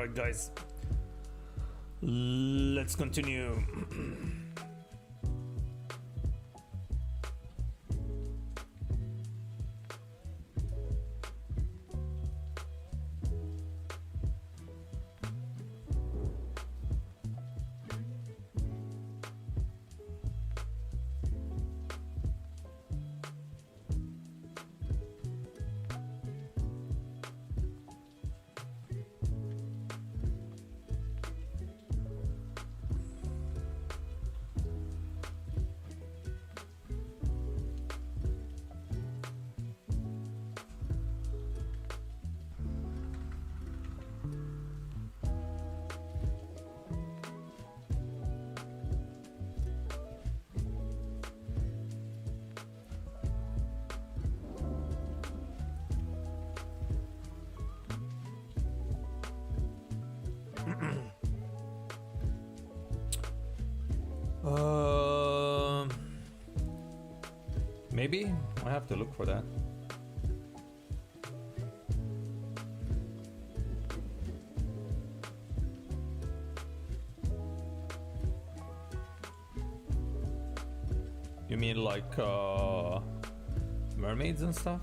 Alright, guys. Let's continue. Maybe I have to look for that. You mean like mermaids and stuff?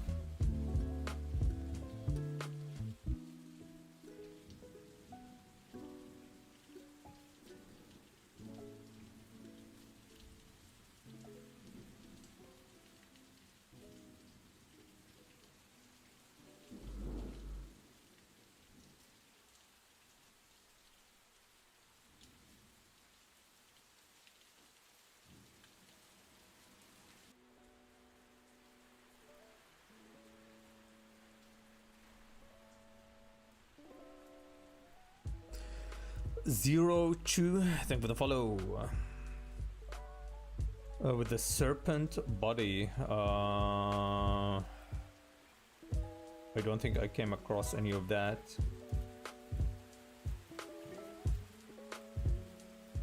Zero Chew, thank you for the follow. With the serpent body, I don't think I came across any of that.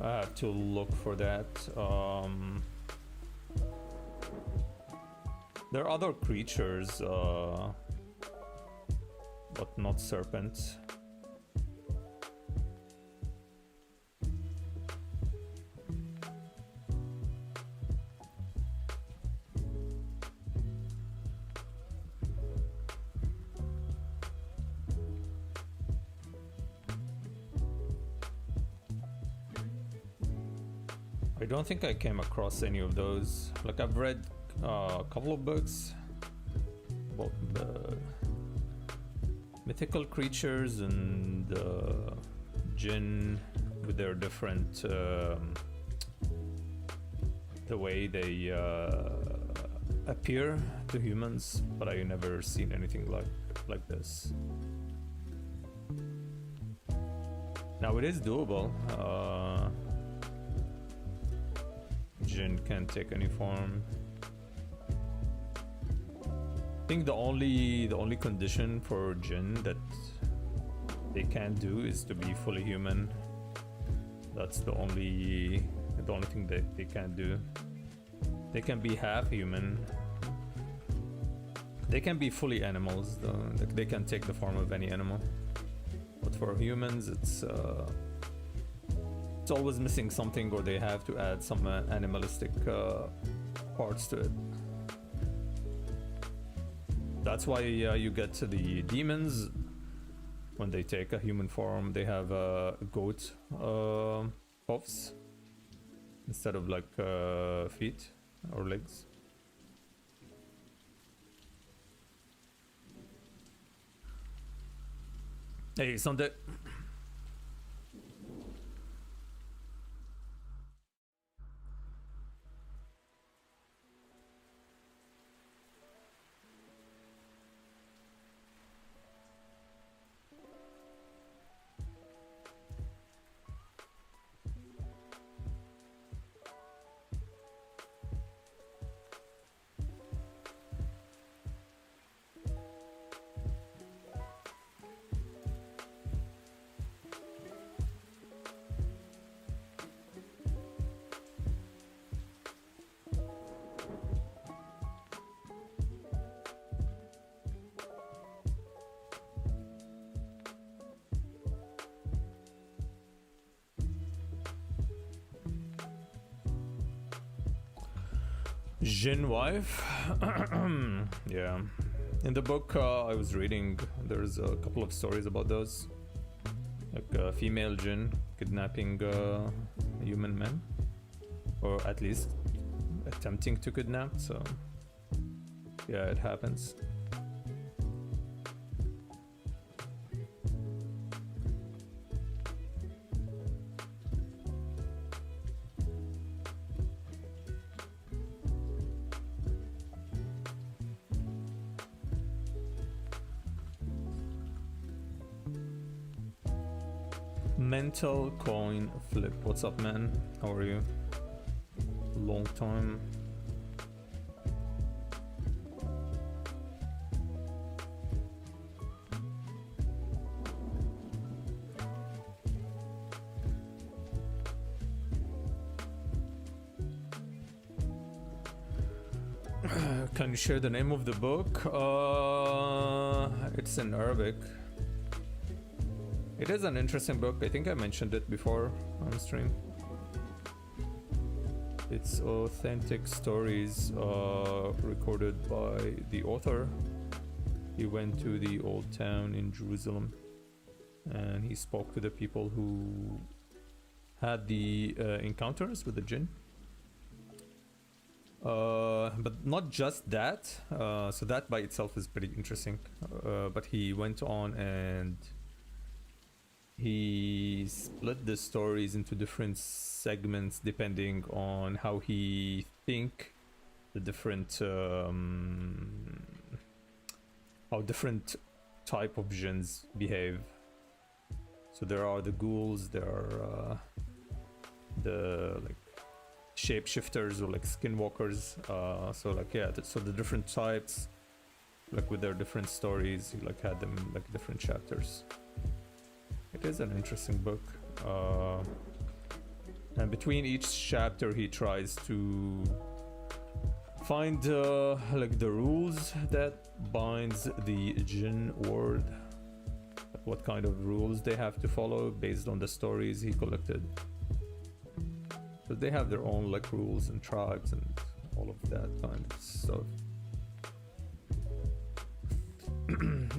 I have to look for that. There are other creatures, but not serpents. I don't think I came across any of those. Like, I've read a couple of books about the mythical creatures and jinn with their different the way they appear to humans, but I never seen anything like this. Now it is doable. Jinn can take any form. I think the only condition for jinn that they can't do is to be fully human. That's the only thing that they can't do. They can be half human. They can be fully animals though. They can take the form of any animal. But for humans, it's always missing something, or they have to add some animalistic parts to it. That's why you get to the demons. When they take a human form, they have goat hoofs instead of like feet or legs. Hey, Sunday. Jinn wife. Yeah. In the book I was reading, there's a couple of stories about those. Like a female Jinn kidnapping human men. Or at least attempting to kidnap, so yeah, it happens. Mental coin flip. What's up, man? How are you? Long time. Can you share the name of the book? It's in Arabic. It is an interesting book. I think I mentioned it before on stream. It's authentic stories recorded by the author. He went to the old town in Jerusalem and he spoke to the people who had the encounters with the jinn. But not just that. So that by itself is pretty interesting. But he went on and he split the stories into different segments depending on how he think the different how different type of jinns behave. So there are the ghouls, there are the like shapeshifters or like skinwalkers. So like yeah, so the different types, like with their different stories, he like had them like different chapters. It is an interesting book, and between each chapter he tries to find like the rules that binds the jinn world, like what kind of rules they have to follow based on the stories he collected. But they have their own like rules and tribes and all of that kind of stuff.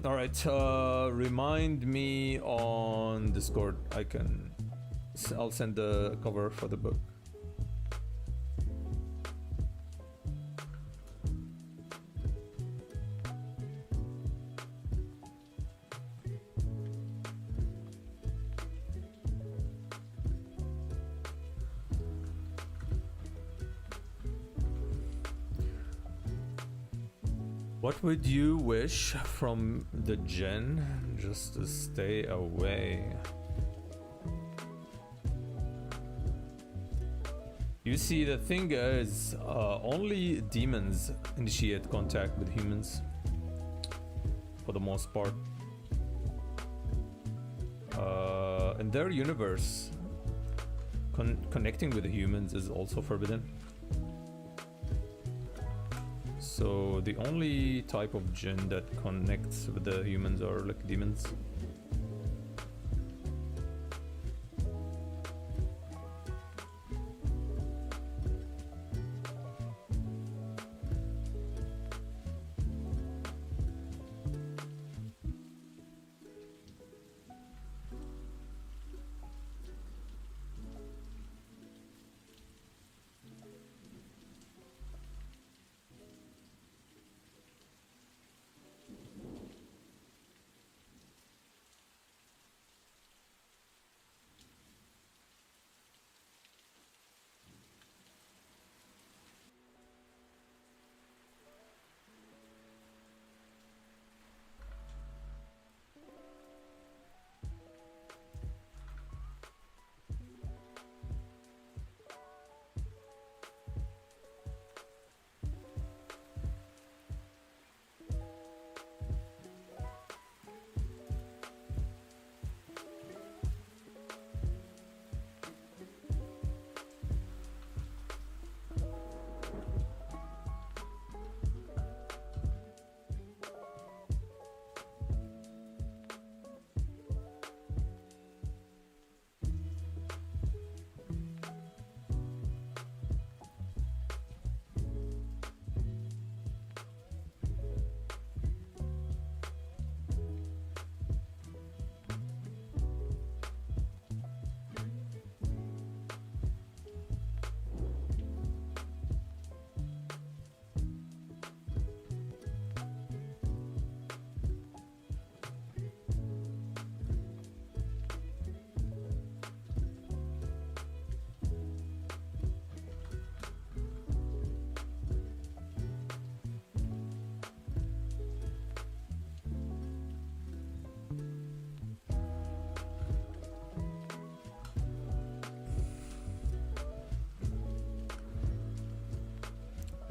All right, remind me on Discord. I'll send the cover for the book. What would you wish from the jinn just to stay away? You see, the thing is, only demons initiate contact with humans, for the most part. In their universe, connecting with the humans is also forbidden. So the only type of jinn that connects with the humans are like demons.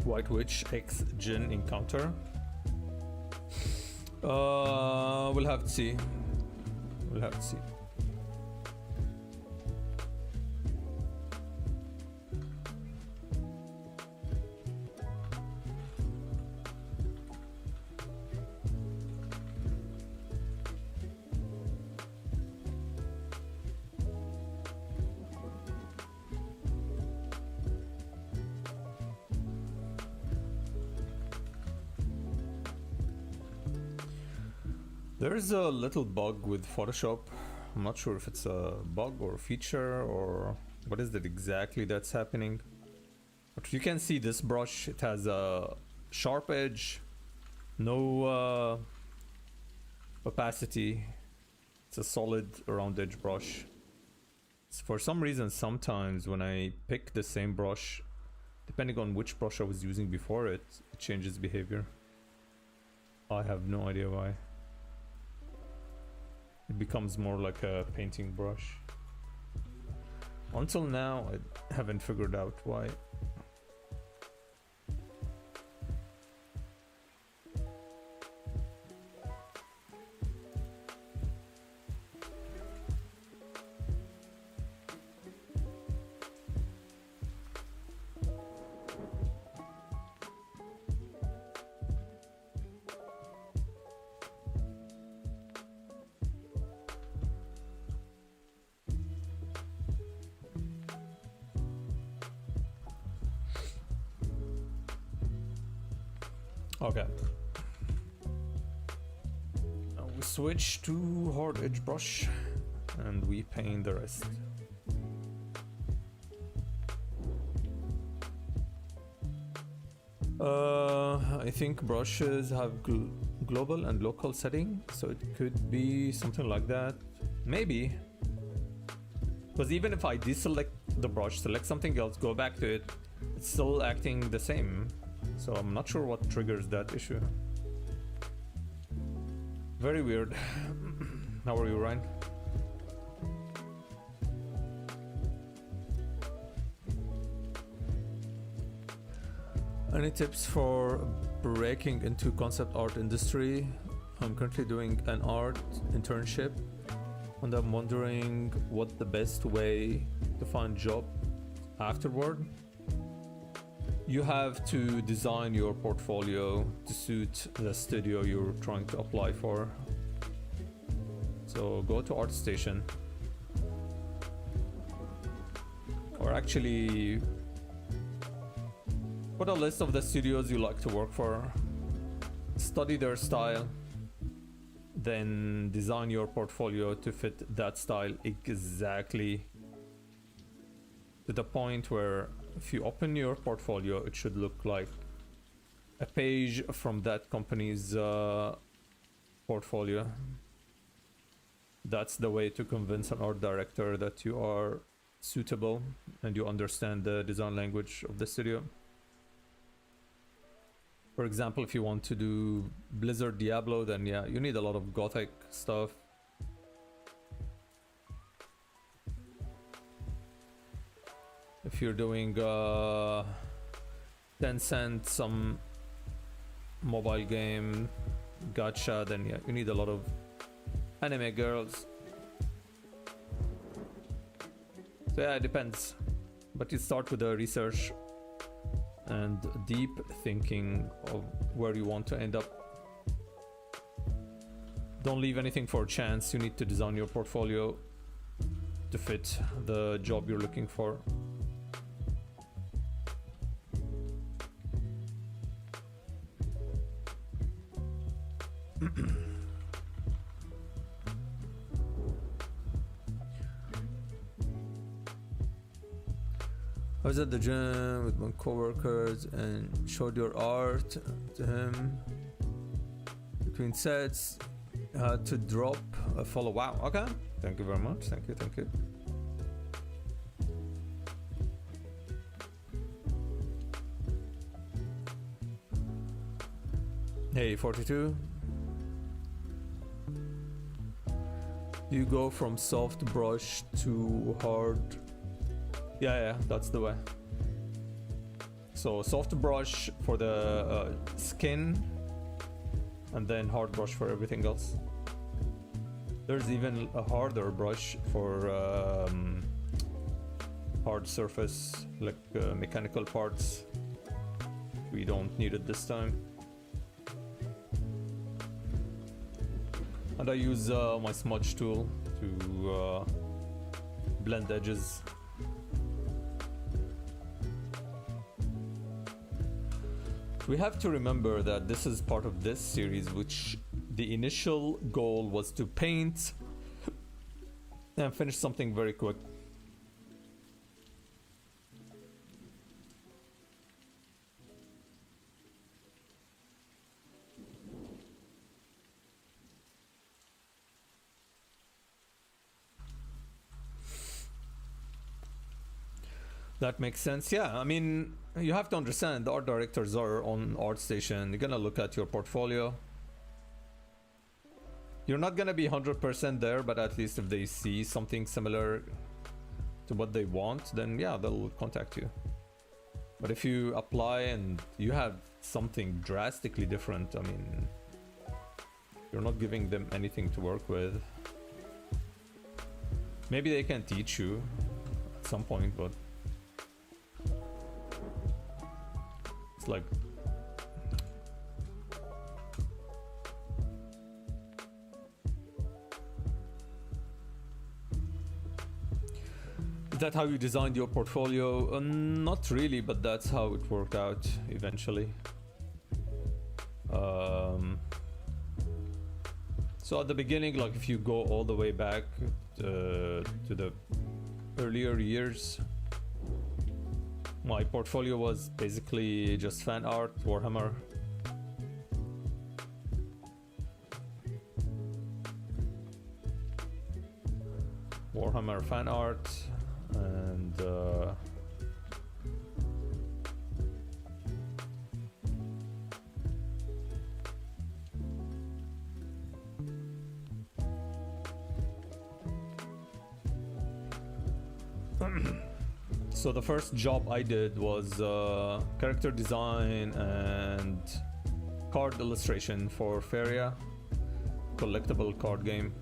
White Witch X Jin encounter. We'll have to see. We'll have to see. There's a little bug with Photoshop. I'm not sure if it's a bug or a feature or what is it exactly that's happening. But you can see this brush, it has a sharp edge, no opacity. It's a solid round edge brush. For some reason, sometimes when I pick the same brush, depending on which brush I was using before it changes behavior. I have no idea why. It becomes more like a painting brush. Until now, I haven't figured out why. Okay. Now we switch to hard edge brush and we paint the rest. I think brushes have global and local setting, so it could be something like that. Maybe. Because even if I deselect the brush, select something else, go back to it, it's still acting the same. So I'm not sure what triggers that issue. Very weird. How are you, Ryan? Any tips for breaking into concept art industry? I'm currently doing an art internship and I'm wondering what the best way to find job afterward. You have to design your portfolio to suit the studio you're trying to apply for. So go to ArtStation, or actually put a list of the studios you like to work for, study their style, then design your portfolio to fit that style exactly, to the point where if you open your portfolio, it should look like a page from that company's portfolio. That's the way to convince an art director that you are suitable and you understand the design language of the studio. For example, if you want to do Blizzard Diablo, then yeah, you need a lot of gothic stuff. If you're doing Tencent, some mobile game, gacha, then yeah, you need a lot of anime girls. So yeah, it depends. But you start with the research and deep thinking of where you want to end up. Don't leave anything for chance. You need to design your portfolio to fit the job you're looking for. I was at the gym with my coworkers and showed your art to him. Between sets, had to drop a follow. Wow, okay. Thank you very much. Thank you, thank you. Hey, 42. You go from soft brush to hard. Yeah, that's the way. So soft brush for the skin, and then hard brush for everything else. There's even a harder brush for hard surface, like mechanical parts. We don't need it this time. And I use my smudge tool to blend edges. We have to remember that this is part of this series, which the initial goal was to paint and finish something very quick. That makes sense. Yeah, I mean, you have to understand the art directors are on ArtStation. They're gonna look at your portfolio. You're not gonna be 100% there, but at least if they see something similar to what they want, then yeah, they'll contact you. But if you apply and you have something drastically different, I mean, you're not giving them anything to work with. Maybe they can teach you at some point, but it's like is that how you designed your portfolio? Not really, but that's how it worked out eventually. So at the beginning, like if you go all the way back to the earlier years, my portfolio was basically just fan art, Warhammer. Warhammer fan art, and so the first job I did was character design and card illustration for Feria, collectible card game.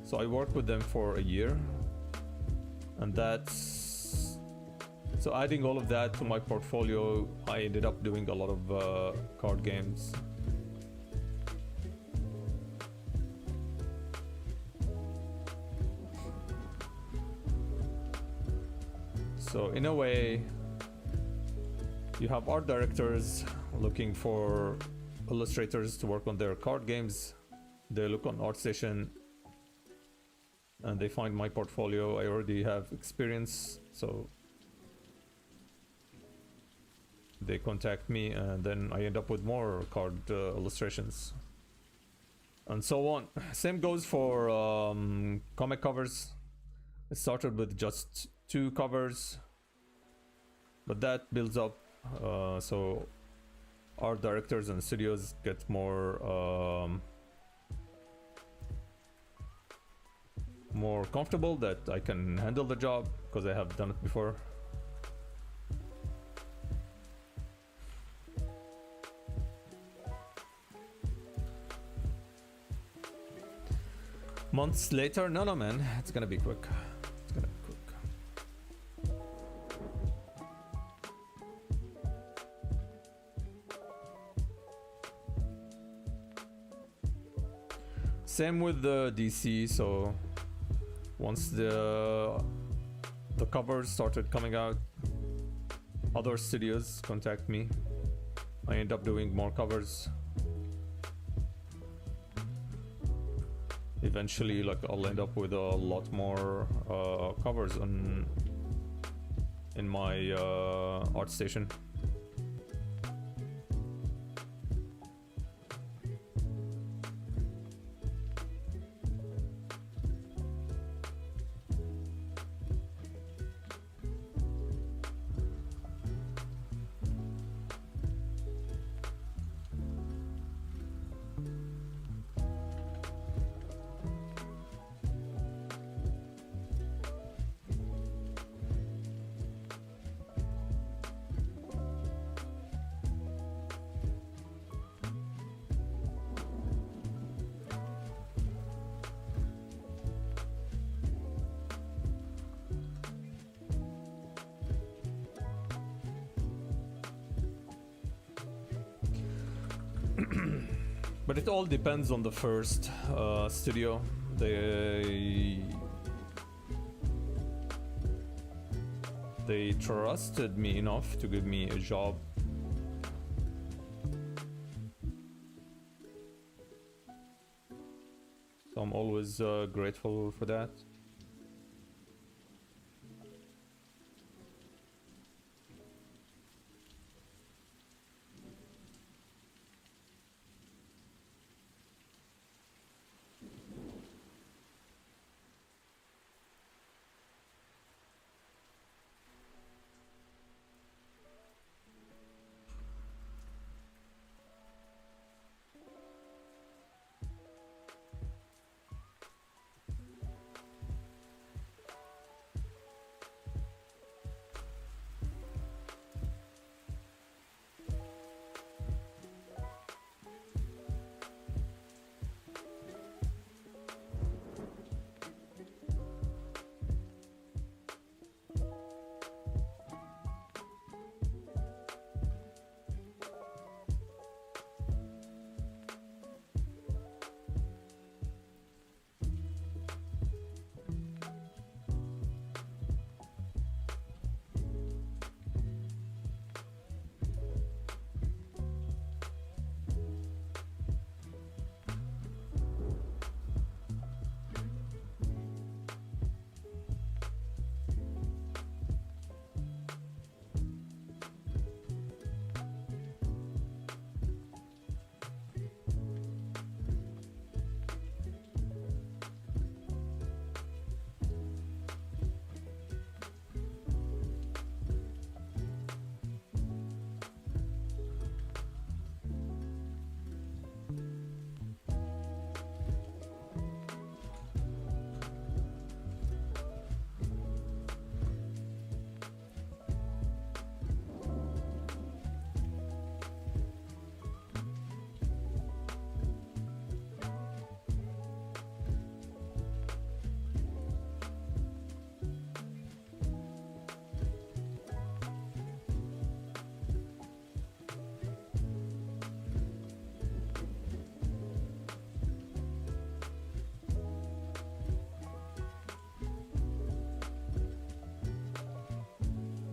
So I worked with them for a year, and that's so adding all of that to my portfolio, I ended up doing a lot of card games. So in a way, you have art directors looking for illustrators to work on their card games. They look on ArtStation and they find my portfolio. I already have experience, so they contact me, and then I end up with more card illustrations, and so on. Same goes for comic covers. It started with just 2 covers, but that builds up, so art directors and studios get more more comfortable that I can handle the job because I have done it before. Months later? No, man, it's gonna be quick. It's gonna be quick. Same with the DC, so once the covers started coming out, other studios contact me. I end up doing more covers. Eventually, like, I'll end up with a lot more covers in my ArtStation. But it all depends on the first studio. They trusted me enough to give me a job. So I'm always grateful for that.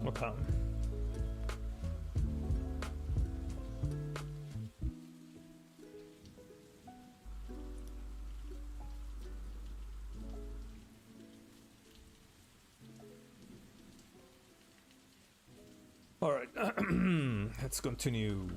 Okay. All right. Let's continue.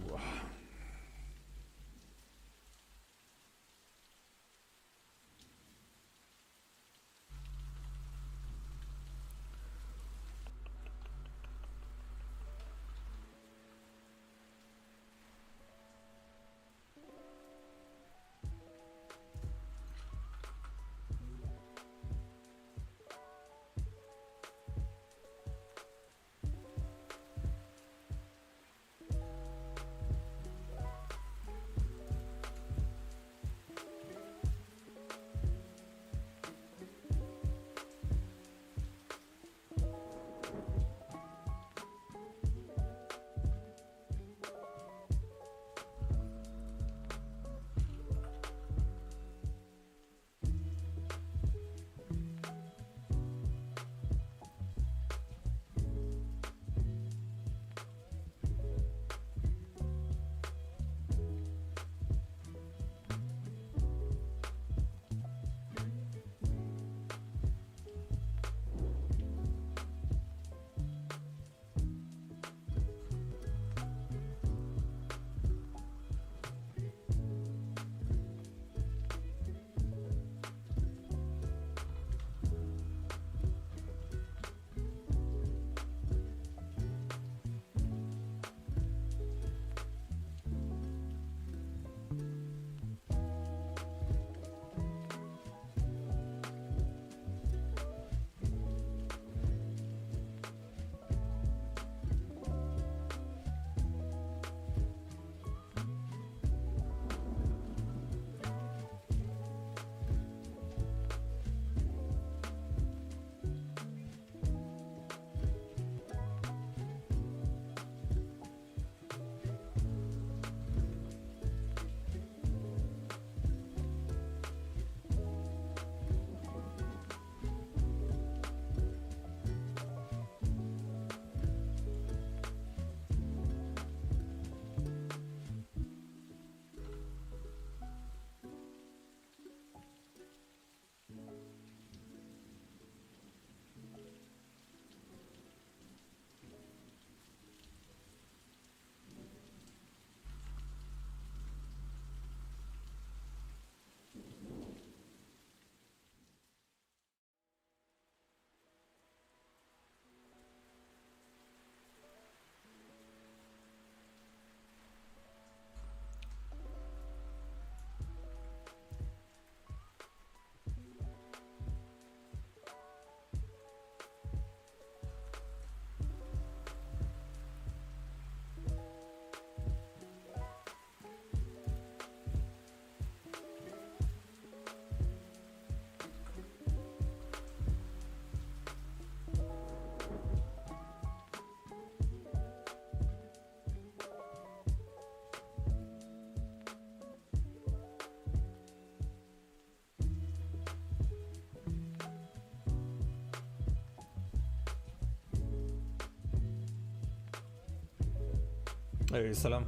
Hey, salam.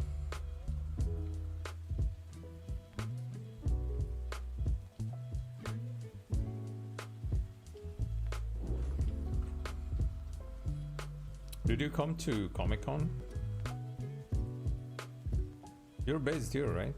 Did you come to Comic-Con? You're based here, right?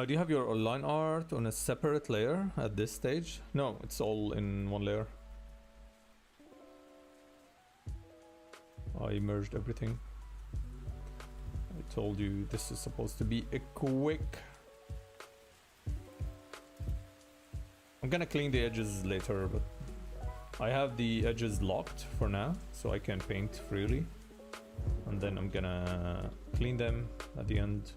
Do you have your online art on a separate layer at this stage? No, it's all in one layer. I merged everything. I told you this is supposed to be a quick. I'm gonna clean the edges later, but I have the edges locked for now, so I can paint freely. And then I'm gonna clean them at the end.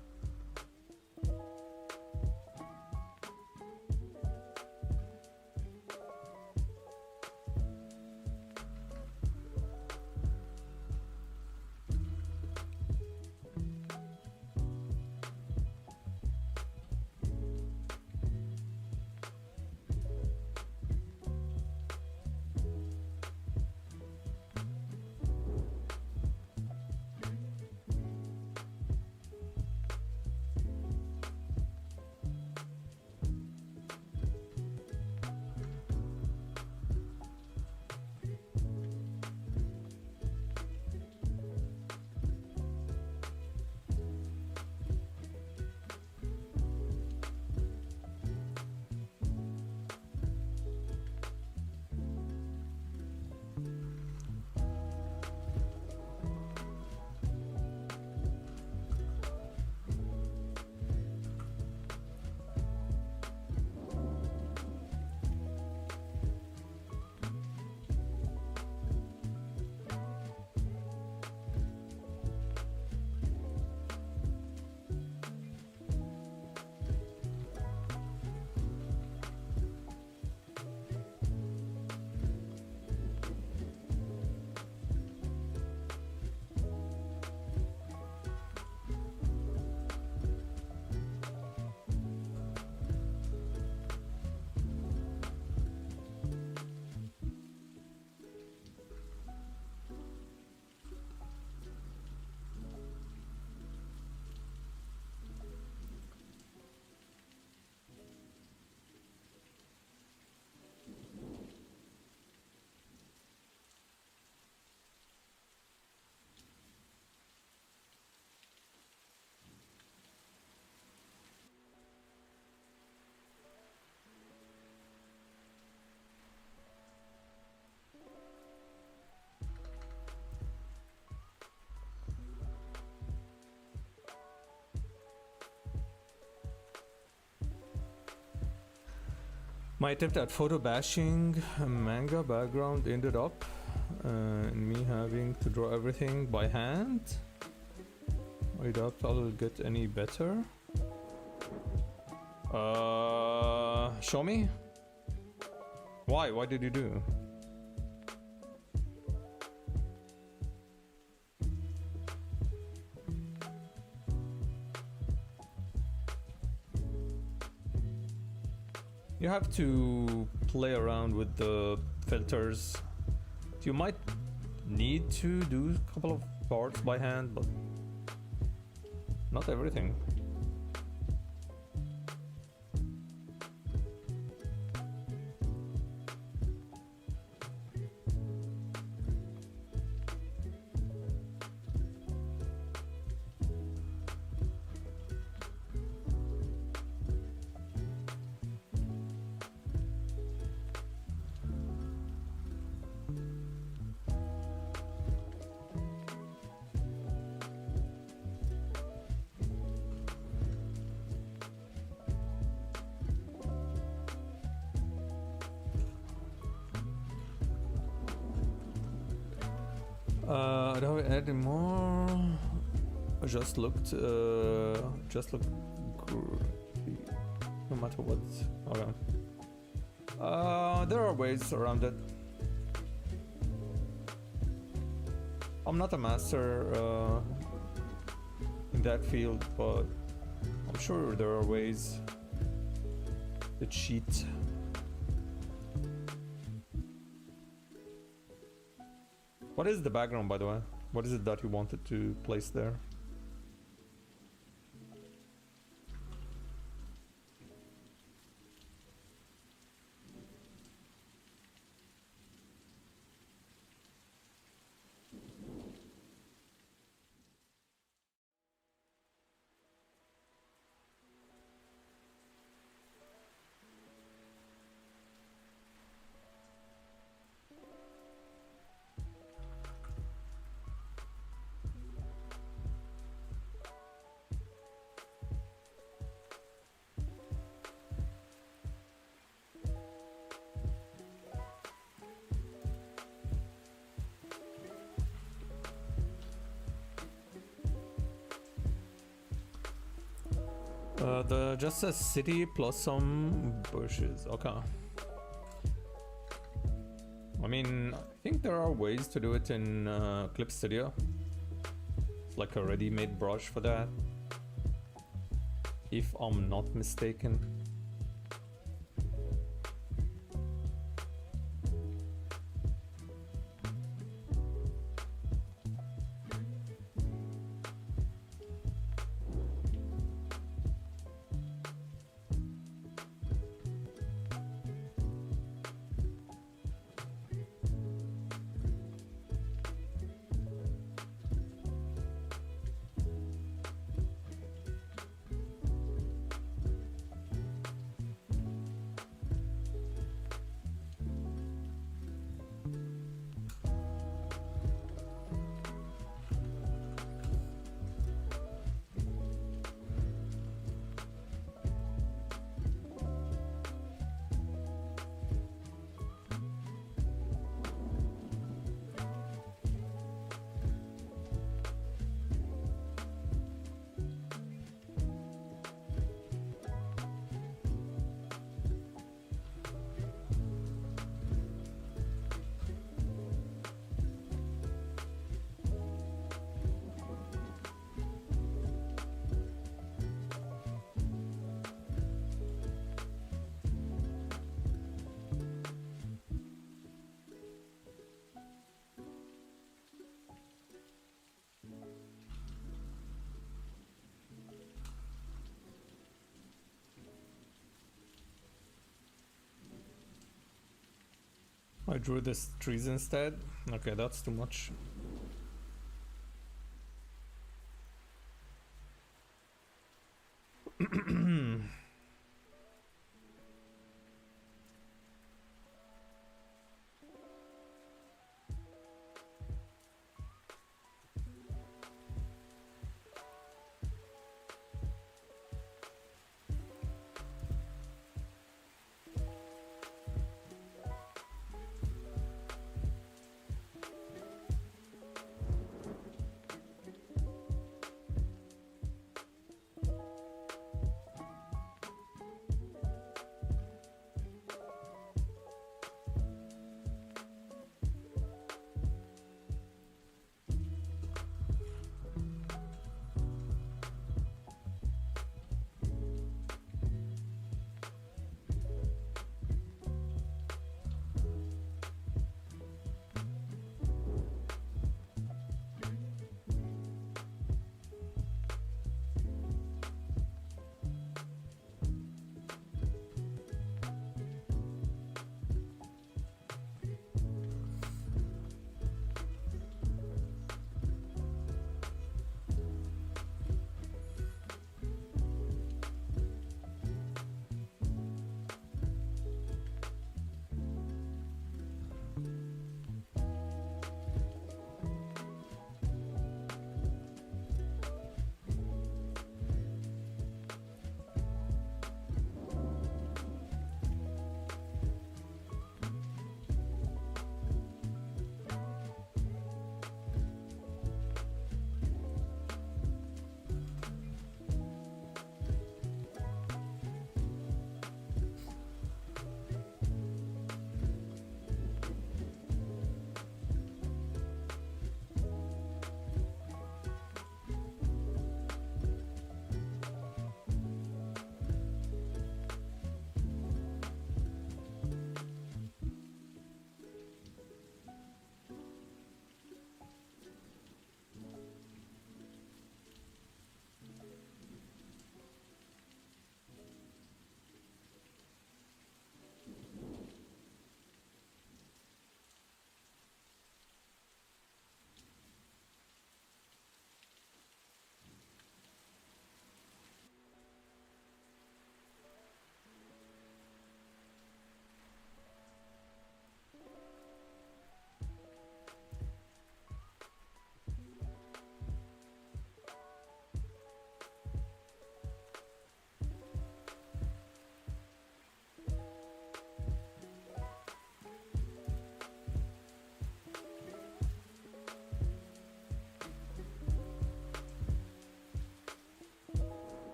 My attempt at photo bashing a manga background ended up in me having to draw everything by hand. I doubt I'll get any better. Show me? Why? Why did you do? You have to play around with the filters. You might need to do a couple of parts by hand, but not everything. I don't have any more. I just looked. Just look. No matter what. Okay. There are ways around it. I'm not a master in that field, but I'm sure there are ways to cheat. What is the background, by the way? What is it that you wanted to place there? Just a city plus some bushes. Okay. I mean, I think there are ways to do it in Clip Studio. It's like a ready-made brush for that, if I'm not mistaken. I drew this trees instead. Okay, that's too much.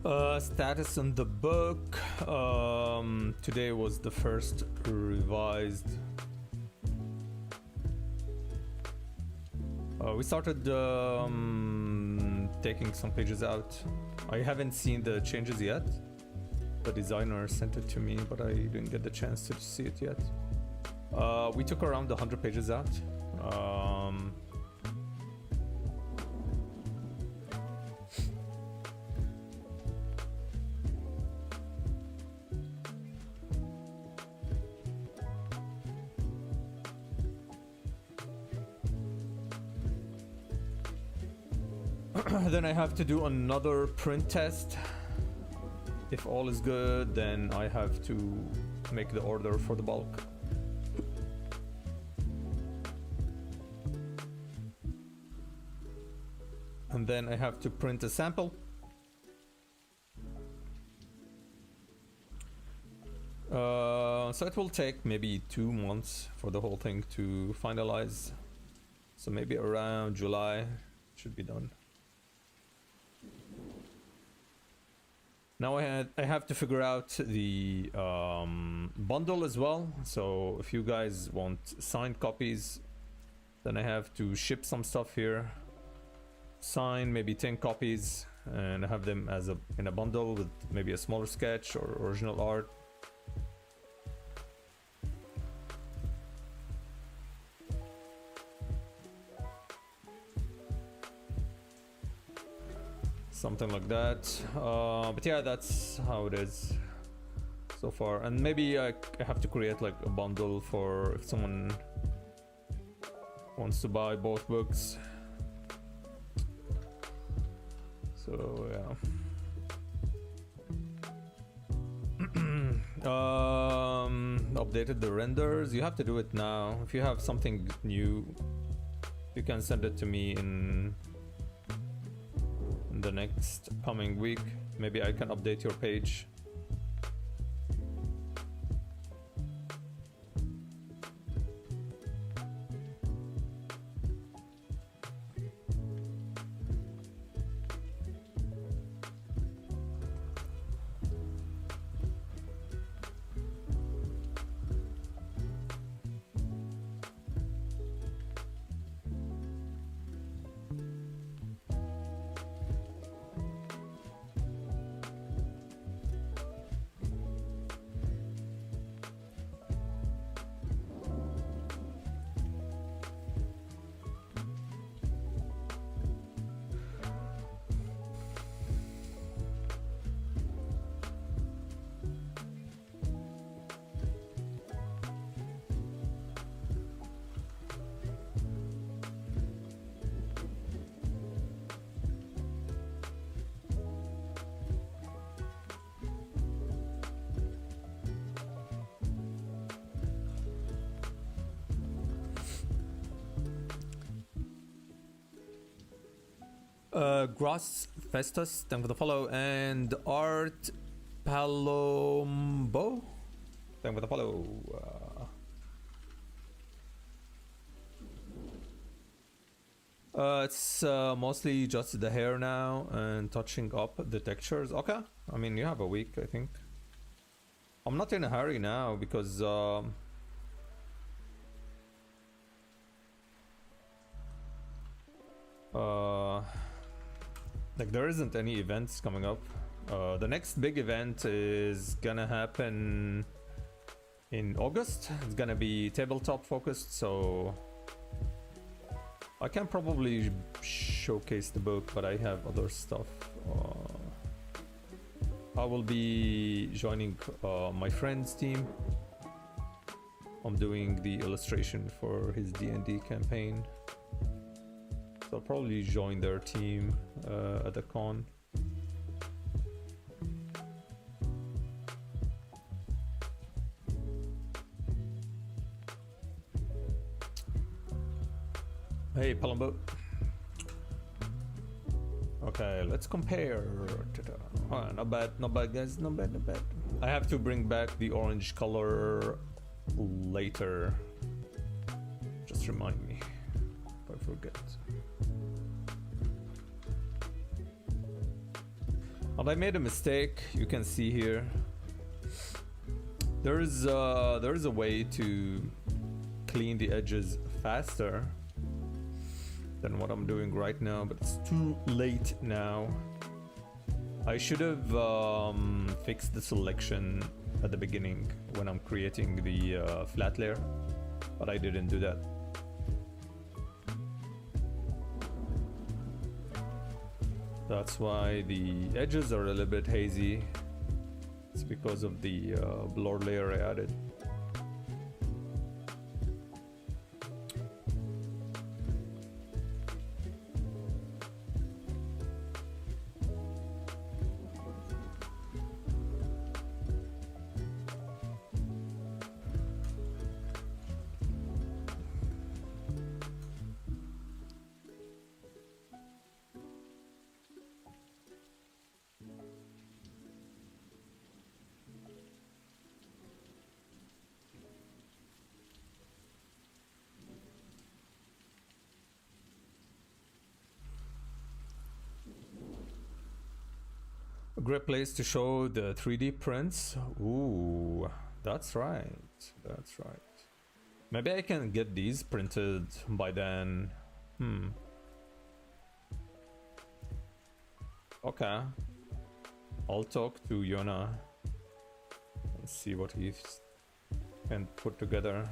Status on the book. Today was the first revised. We started taking some pages out. I haven't seen the changes yet. The designer sent it to me, but I didn't get the chance to see it yet. We took around 100 pages out. Then I have to do another print test. If all is good, then I have to make the order for the bulk. And then I have to print a sample. So it will take maybe 2 months for the whole thing to finalize. So maybe around July it should be done. Now I have to figure out the bundle as well. So if you guys want signed copies, then I have to ship some stuff here. Sign maybe 10 copies and have them as in a bundle with maybe a smaller sketch or original art. Something like that. But yeah, that's how it is so far. And maybe I have to create like a bundle for if someone wants to buy both books. So yeah. Updated the renders. You have to do it now. If you have something new, you can send it to me in the next coming week. Maybe I can update your page. Gross Festus, thank you for the follow, and Art Palombo, thank you for the follow. It's mostly just the hair now and touching up the textures. Okay, I mean you have a week, I think. I'm not in a hurry now because like there isn't any events coming up. The next big event is gonna happen in August. It's gonna be tabletop focused, so I can probably showcase the book, but I have other stuff. I will be joining my friend's team. I'm doing the illustration for his D&D campaign. So I'll probably join their team at the con. Hey, Palumbo. Okay, let's compare. Not bad, guys. Not bad. I have to bring back the orange color later. Just remind me if I forget. And I made a mistake. You can see here. There is a way to clean the edges faster than what I'm doing right now, but it's too late now. I should have fixed the selection at the beginning when I'm creating the flat layer, but I didn't do that. That's why the edges are a little bit hazy. It's because of the blur layer I added. A great place to show the 3D prints. Ooh, that's right. That's right. Maybe I can get these printed by then. Okay. I'll talk to Yona and see what he can put together.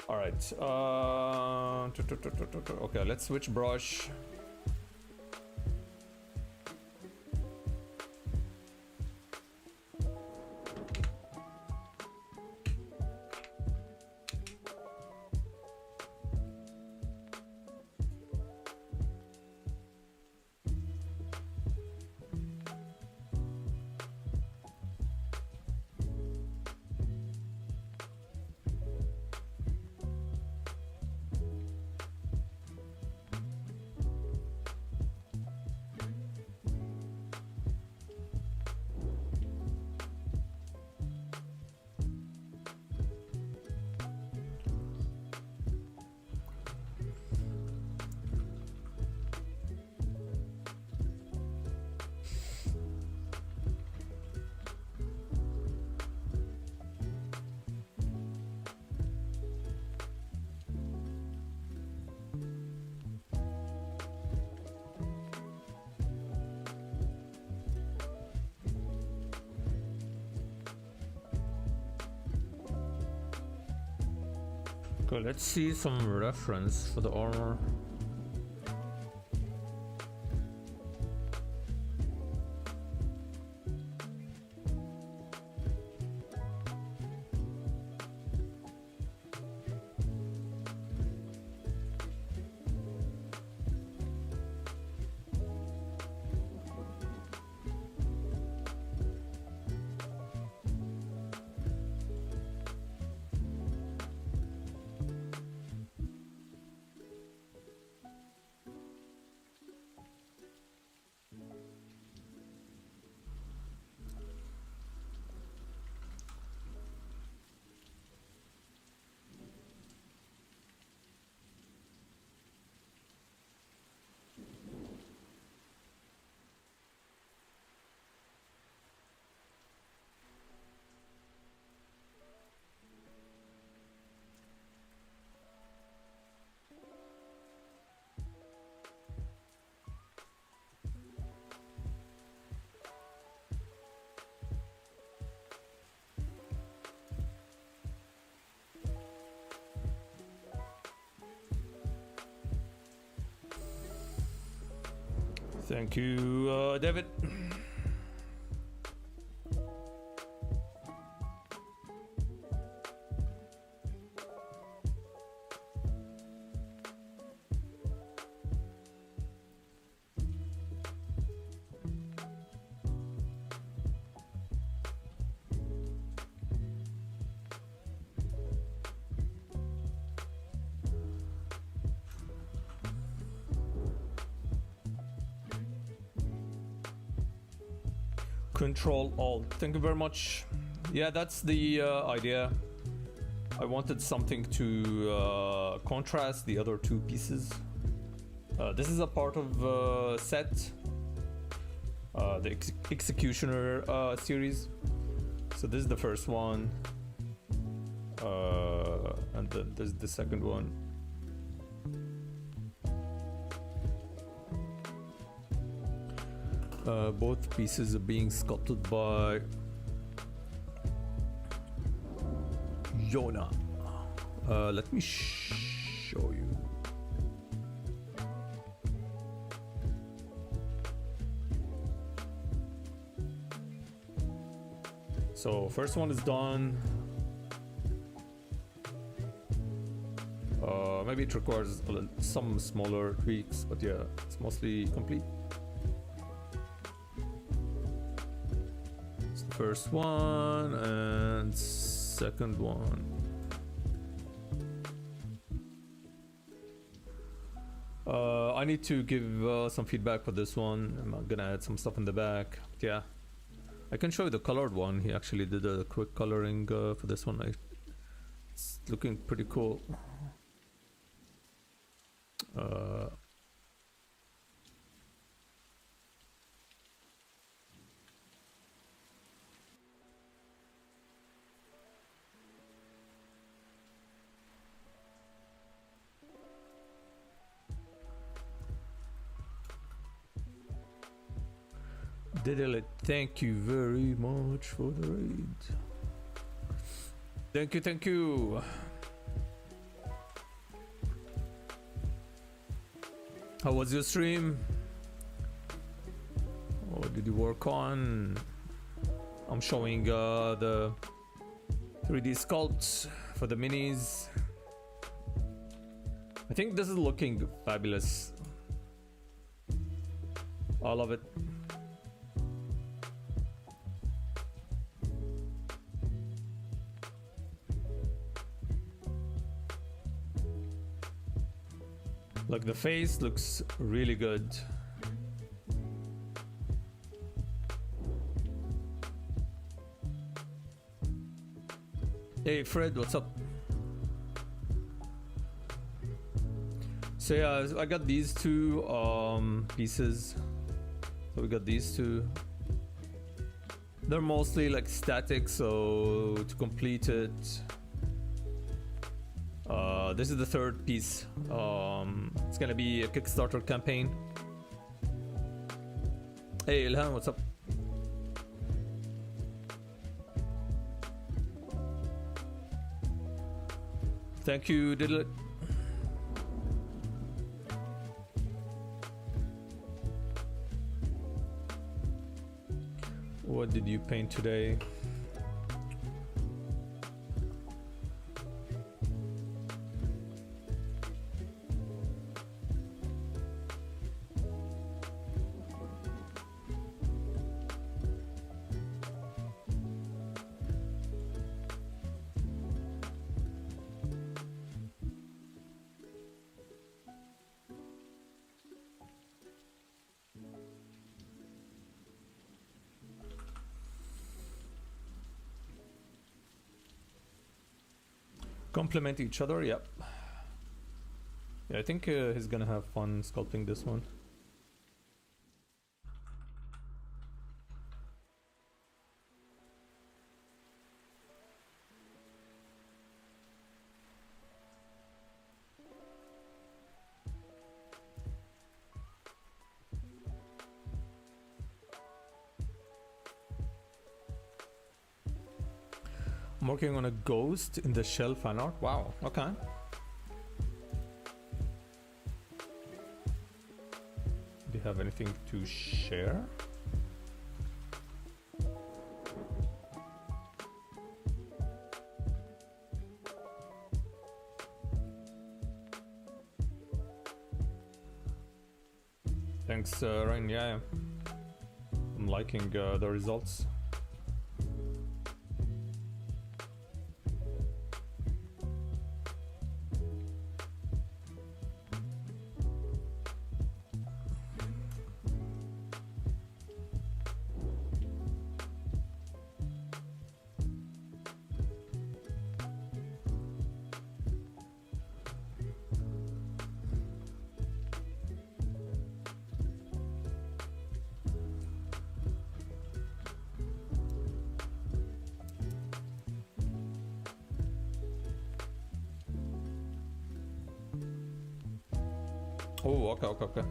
Alright. Okay, let's switch brush. Okay, let's see some reference for the armor. Thank you, David. Control Alt. Thank you very much. Yeah, that's the idea. I wanted something to contrast the other two pieces. This is a part of set. the Executioner series. So this is the first one, and then there's the second one. Both pieces are being sculpted by Yona. Let me show you. So first one is done. Maybe it requires some smaller tweaks, but yeah, it's mostly complete. It's the first one and second one. I need to give some feedback for this one. I'm gonna add some stuff in the back. Yeah, I can show you the colored one. He actually did a quick coloring for this one. It's looking pretty cool. Diddle, thank you very much for the raid. Thank you, thank you. How was your stream? What did you work on? I'm showing the 3D sculpts for the minis. I think this is looking fabulous. I love it. Like the face looks really good. Hey Fred, what's up? So yeah, I got these two pieces. So we got these two. They're mostly like static, so to complete it, this is the third piece. It's gonna be a Kickstarter campaign. Hey Ilhan, what's up? Thank you, Diddle. What did you paint today? Complement each other, yep. Yeah, I think he's gonna have fun sculpting this one. I'm working on a ghost in the shell fan art. Wow, okay. Do you have anything to share? Thanks, Ryan. Yeah, I'm liking the results. Oh, okay, okay, okay.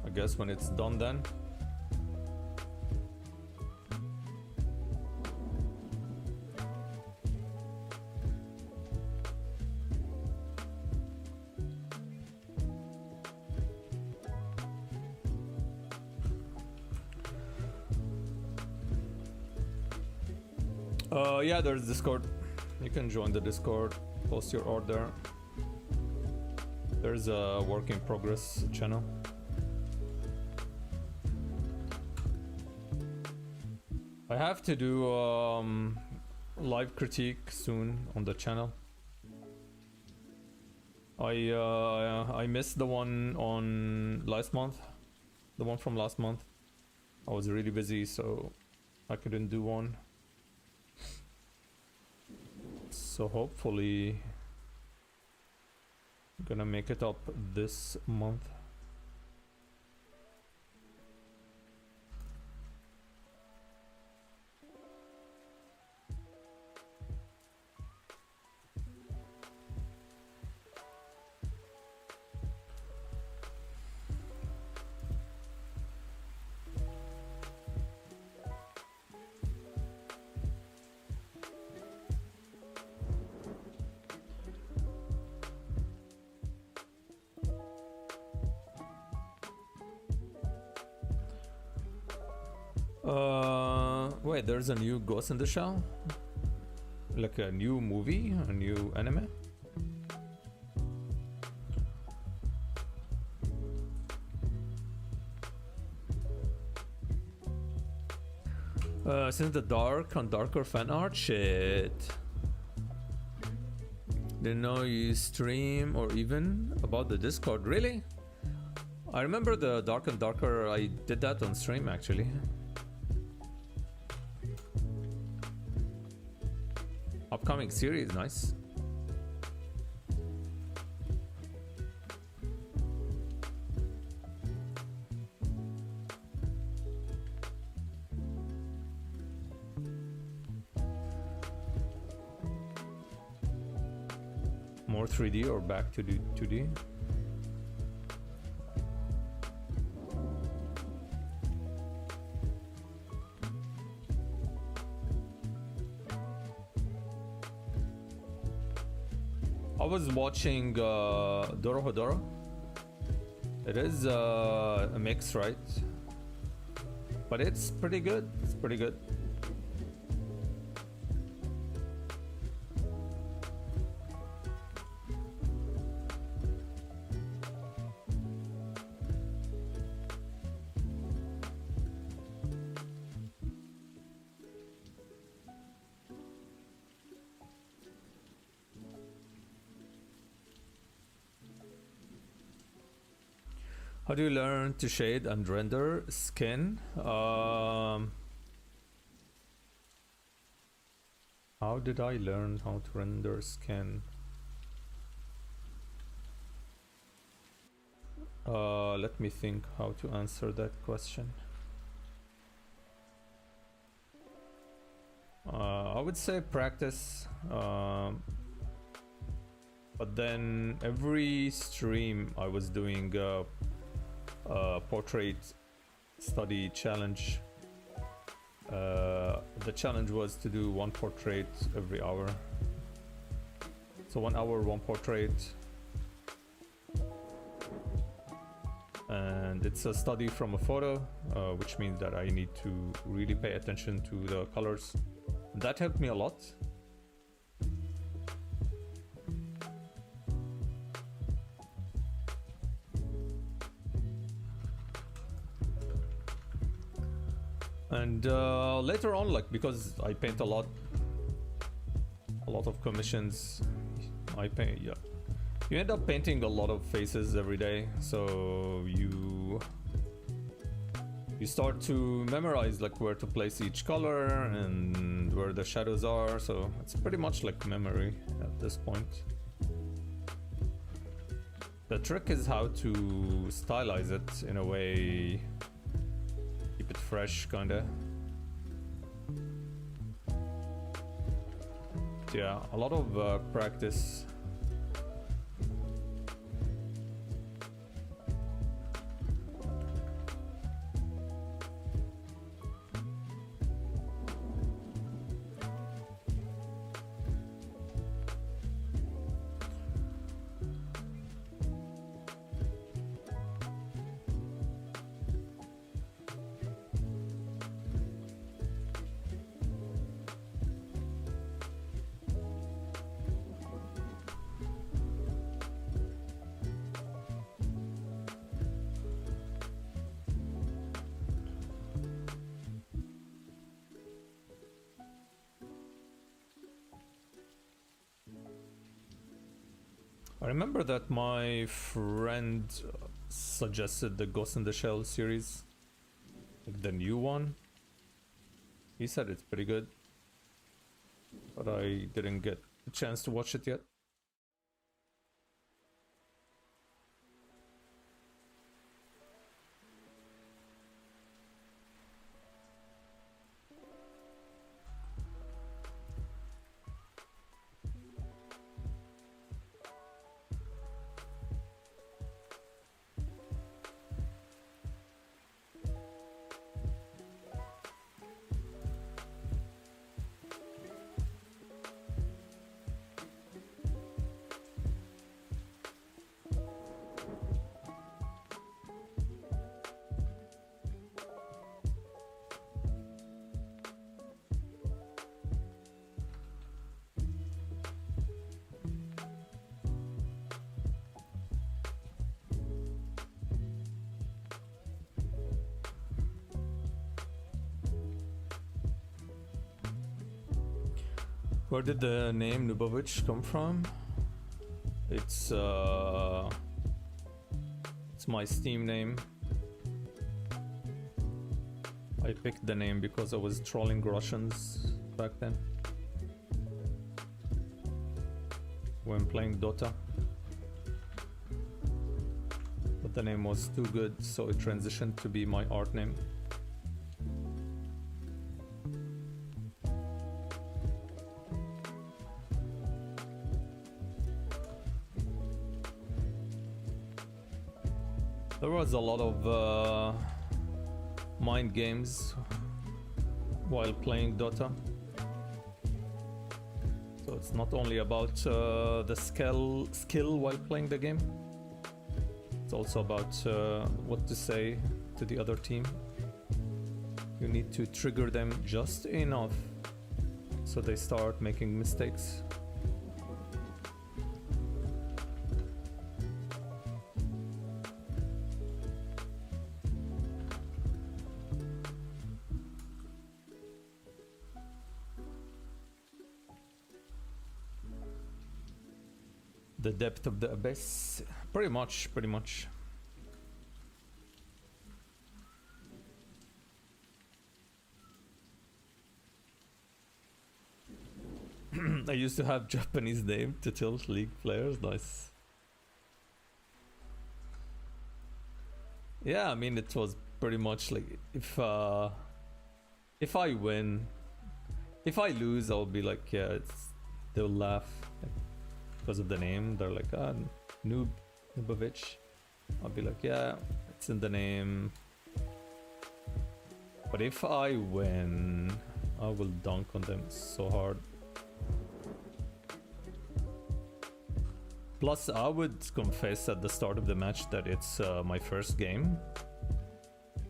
I guess when it's done then. Yeah, there's Discord. You can join the Discord, post your order. There's a work in progress channel. I have to do live critique soon on the channel. I missed the one on last month, the one from last month. I was really busy, so I couldn't do one. So hopefully I'm gonna make it up this month. Wait, there's a new Ghost in the Shell? Like a new movie? A new anime? Since the dark on darker fan art? Shit. Didn't know you stream or even about the Discord. Really? I remember the Dark and Darker, I did that on stream actually. Upcoming series, nice. More 3D or back to do 2D? I was watching Dorohedoro. It is a mix, right? But it's pretty good. It's pretty good. How do you learn to shade and render skin? How did I learn how to render skin? Let me think how to answer that question. I would say practice. But then every stream I was doing portrait study challenge. The challenge was to do one portrait every hour. So 1 hour, one portrait. And it's a study from a photo, which means that I need to really pay attention to the colors. That helped me a lot. And later on, like, because I paint a lot of commissions, I paint, yeah. You end up painting a lot of faces every day, so you start to memorize like where to place each color and where the shadows are, so it's pretty much like memory at this point. The trick is how to stylize it in a way, keep it fresh kinda. yeah, a lot of practice. I remember that my friend suggested the Ghost in the Shell series, like the new one. He said it's pretty good, but I didn't get a chance to watch it yet. Where did the name Nubovich come from? It's my Steam name. I picked the name because I was trolling Russians back then when playing Dota. But the name was too good, so it transitioned to be my art name. There was a lot of mind games while playing Dota. So it's not only about the skill while playing the game. It's also about what to say to the other team. You need to trigger them just enough so they start making mistakes. The depth of the abyss. Pretty much. I used to have Japanese name to tilt League players. Nice. Yeah, I mean it was pretty much like if I win, if I lose, I'll be like, yeah, they'll laugh. Like, because of the name, they're like, ah, Nubovich. I'll be like, yeah, it's in the name. But if I win, I will dunk on them so hard. Plus, I would confess at the start of the match that it's my first game.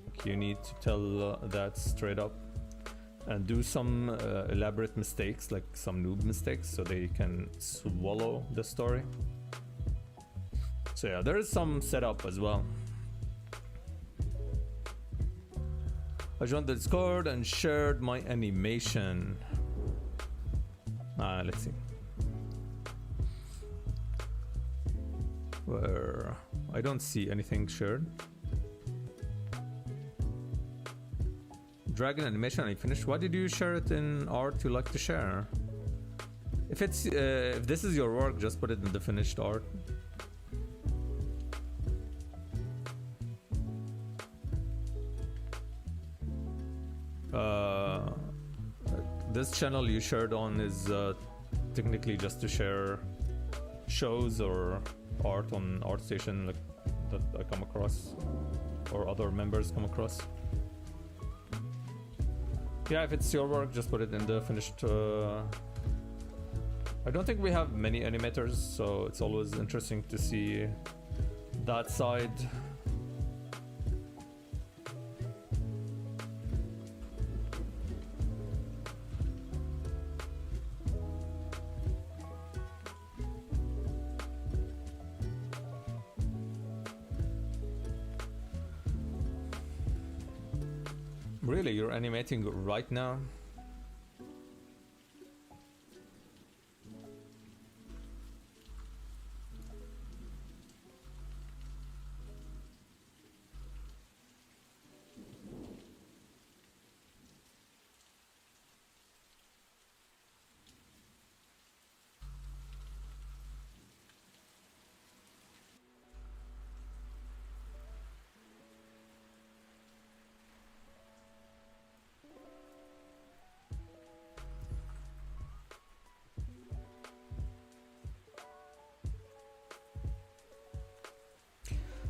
Like, you need to tell that straight up. And do some elaborate mistakes, like some noob mistakes, so they can swallow the story. So yeah, there is some setup as well. I joined the Discord and shared my animation. Let's see. Where I don't see anything shared. Dragon animation I finished. Why did you share it in art you like to share? If it's if this is your work, just put it in the finished art. This channel you shared on is technically just to share shows or art on ArtStation, like that I come across or other members come across. Yeah, if it's your work, just put it in the finished. I don't think we have many animators, so it's always interesting to see that side. Really, you're animating right now?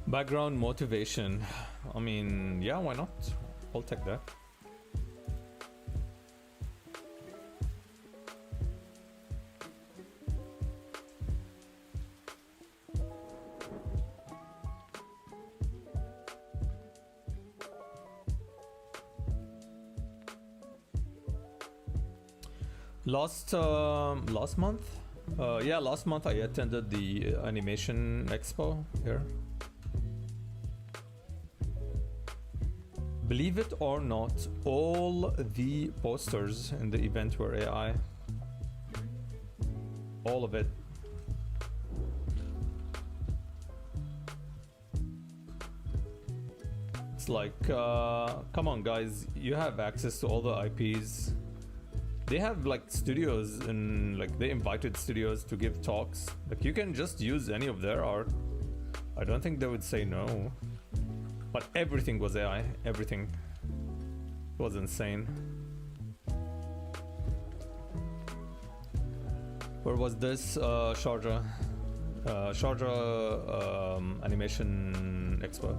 Background motivation. I mean, yeah, why not? I'll take that. Last month? Yeah, last month I attended the animation expo here. Believe it or not, all the posters in the event were AI. All of it. It's like, come on guys, you have access to all the IPs. They have like studios and like they invited studios to give talks. Like you can just use any of their art. I don't think they would say no. But everything was AI, everything. It was insane. Where was this? Sharjah. Sharjah Animation Expo.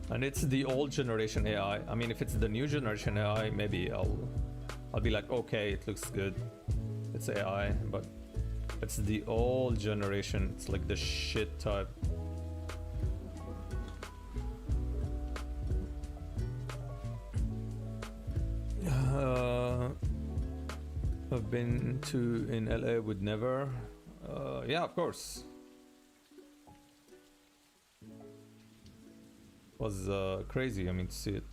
And it's the old generation AI. I mean, if it's the new generation AI, maybe I'll be like, okay, it looks good. It's AI, but it's the old generation. It's like the shit type. I've been to in LA, would never. Yeah, of course. Was crazy, I mean, to see it.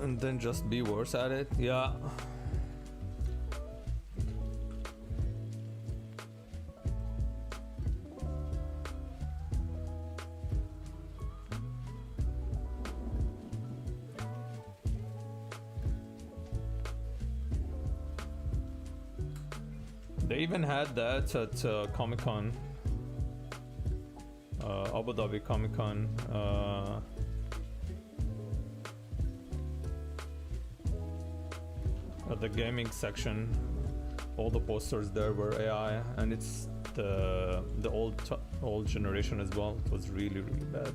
And then just be worse at it. Yeah, They even had that at Comic Con, Abu Dhabi Comic Con. At the gaming section, all the posters there were AI, and it's the old generation as well. It was really bad.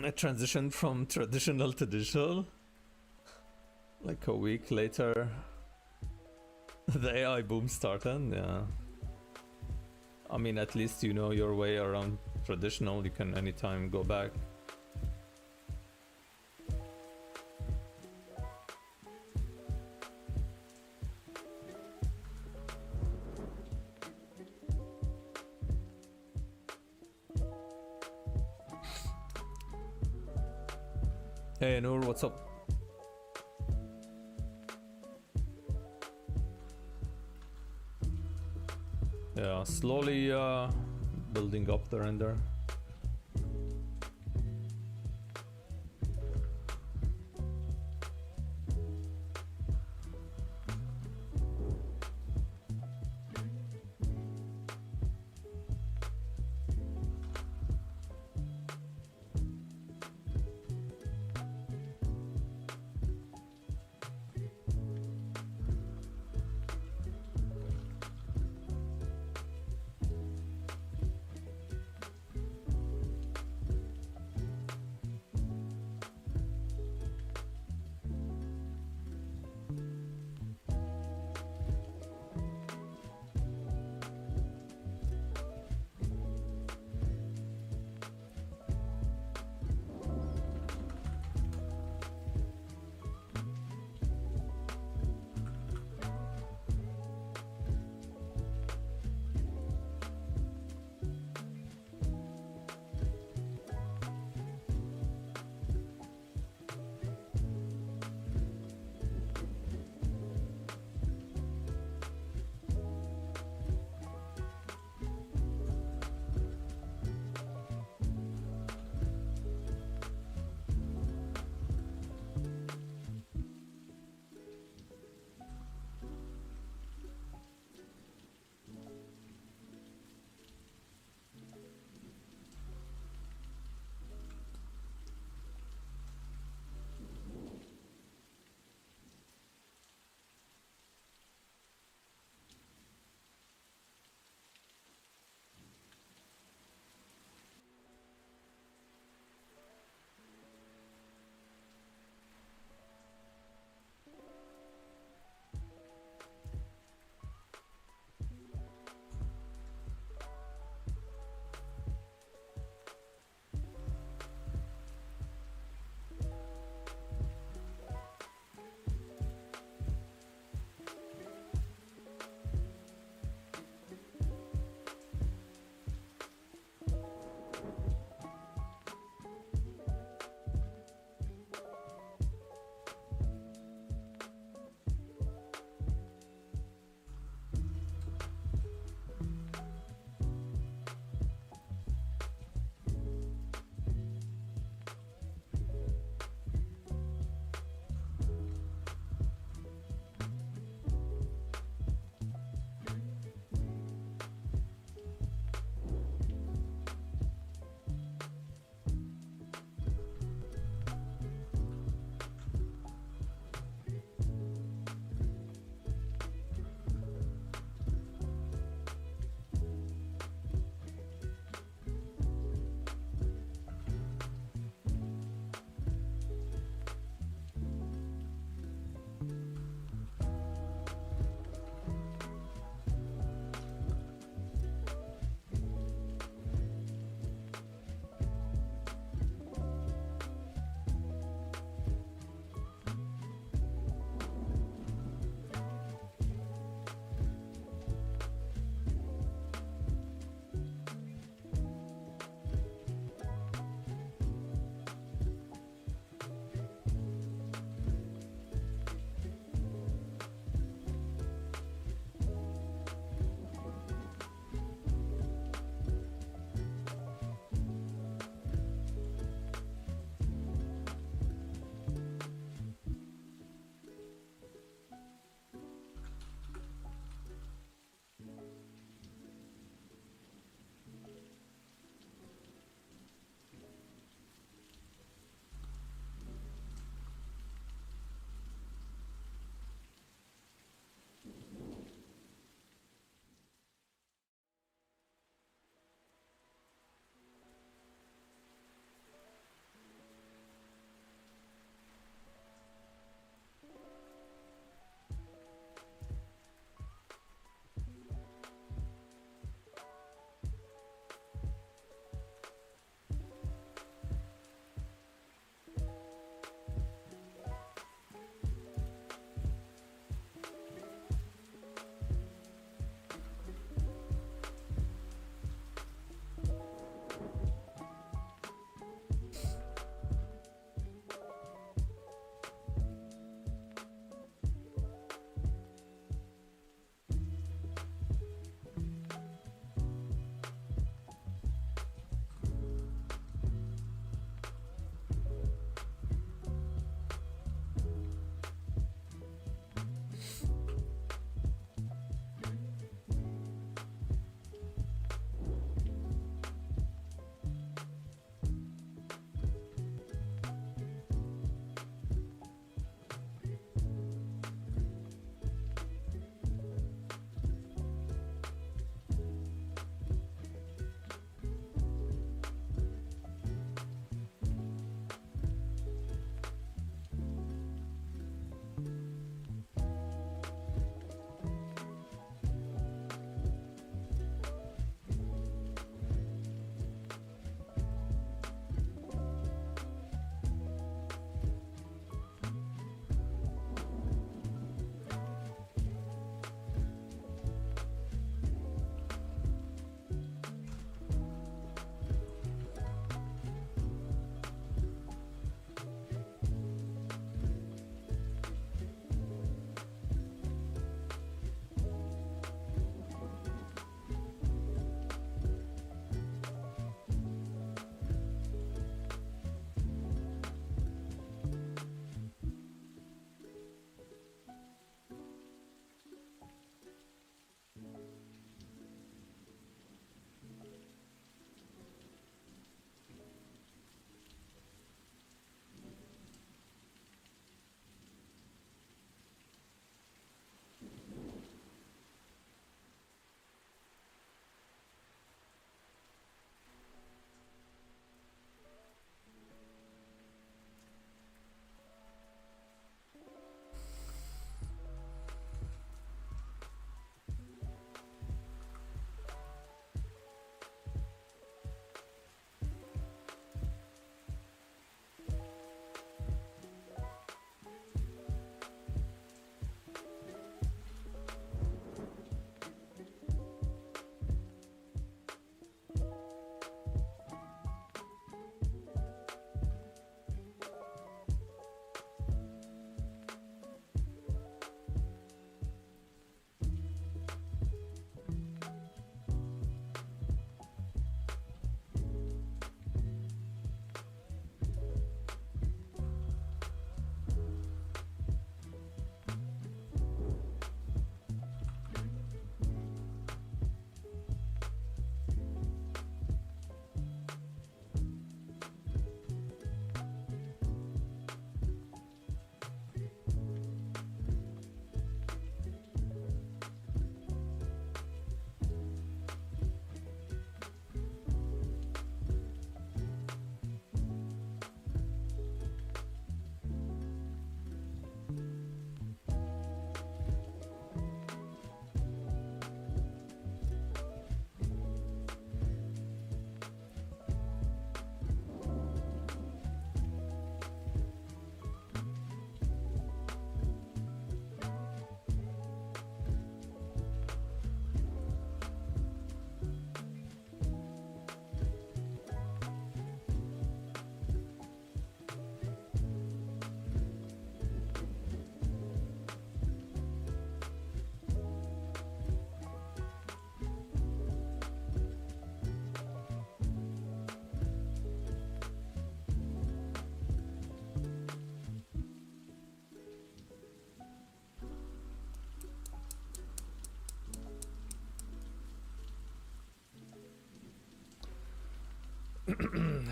I transitioned from traditional to digital. Like a week later, the AI boom started. Yeah. I mean, at least you know your way around traditional. You can anytime go back. Hey Noor, what's up? Yeah, slowly building up the render.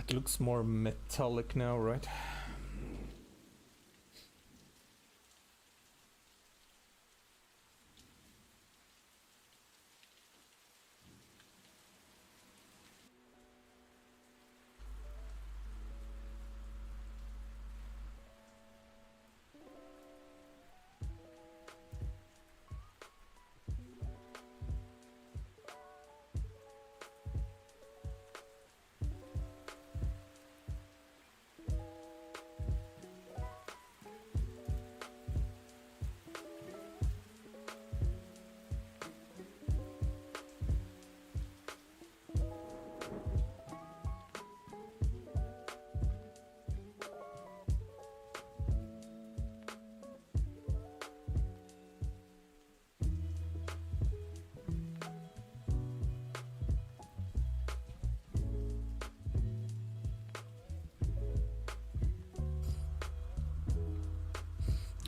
It looks more metallic now, right?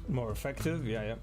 More effective, yeah.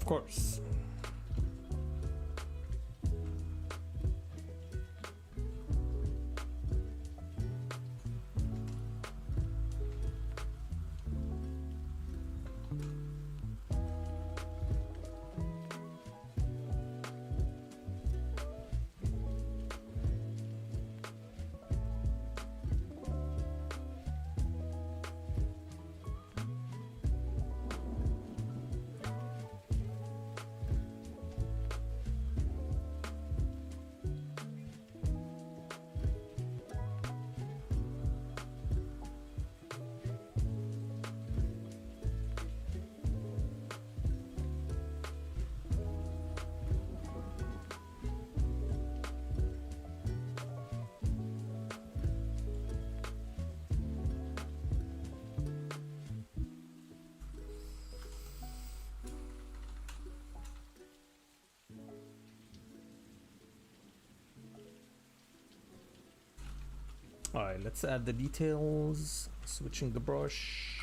Of course. Alright, let's add the details. Switching the brush.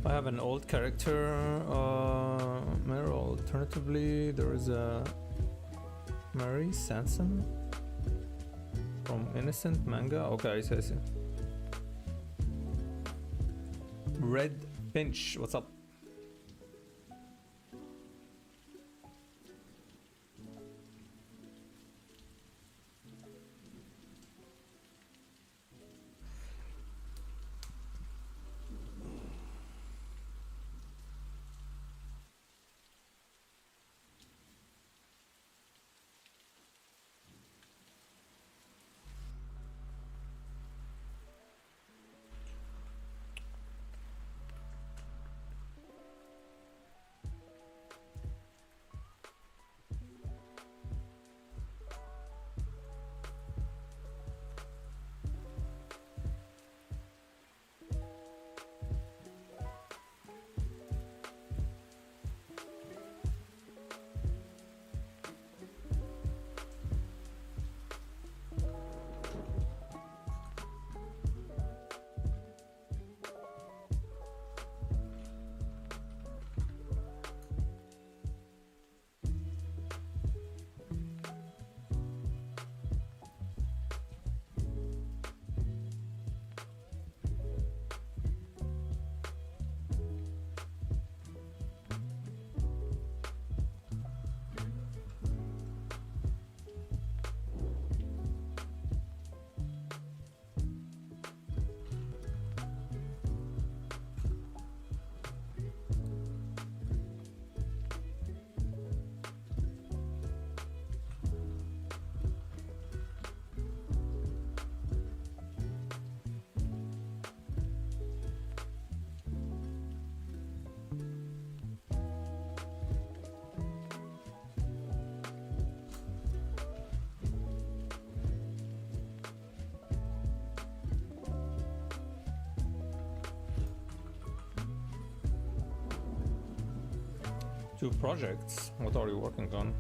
I have an old character mirror. Alternatively, there is a Mary Sanson from Innocent manga. Okay, I see. Red Finch, what's up? Two projects. What are you working on?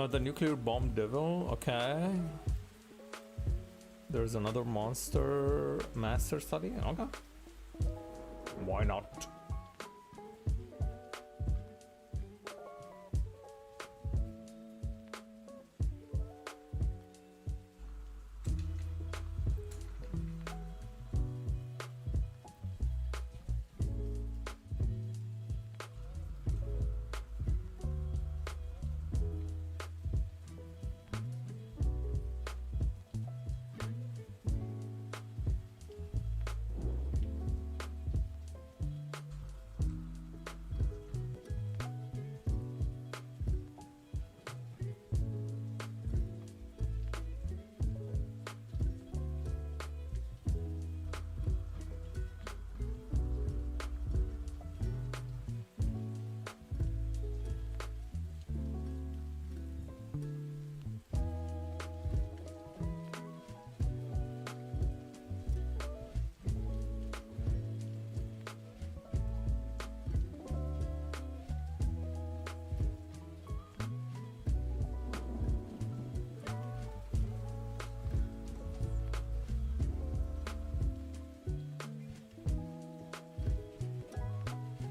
The nuclear bomb devil, okay. There's another monster master study, okay. Why not?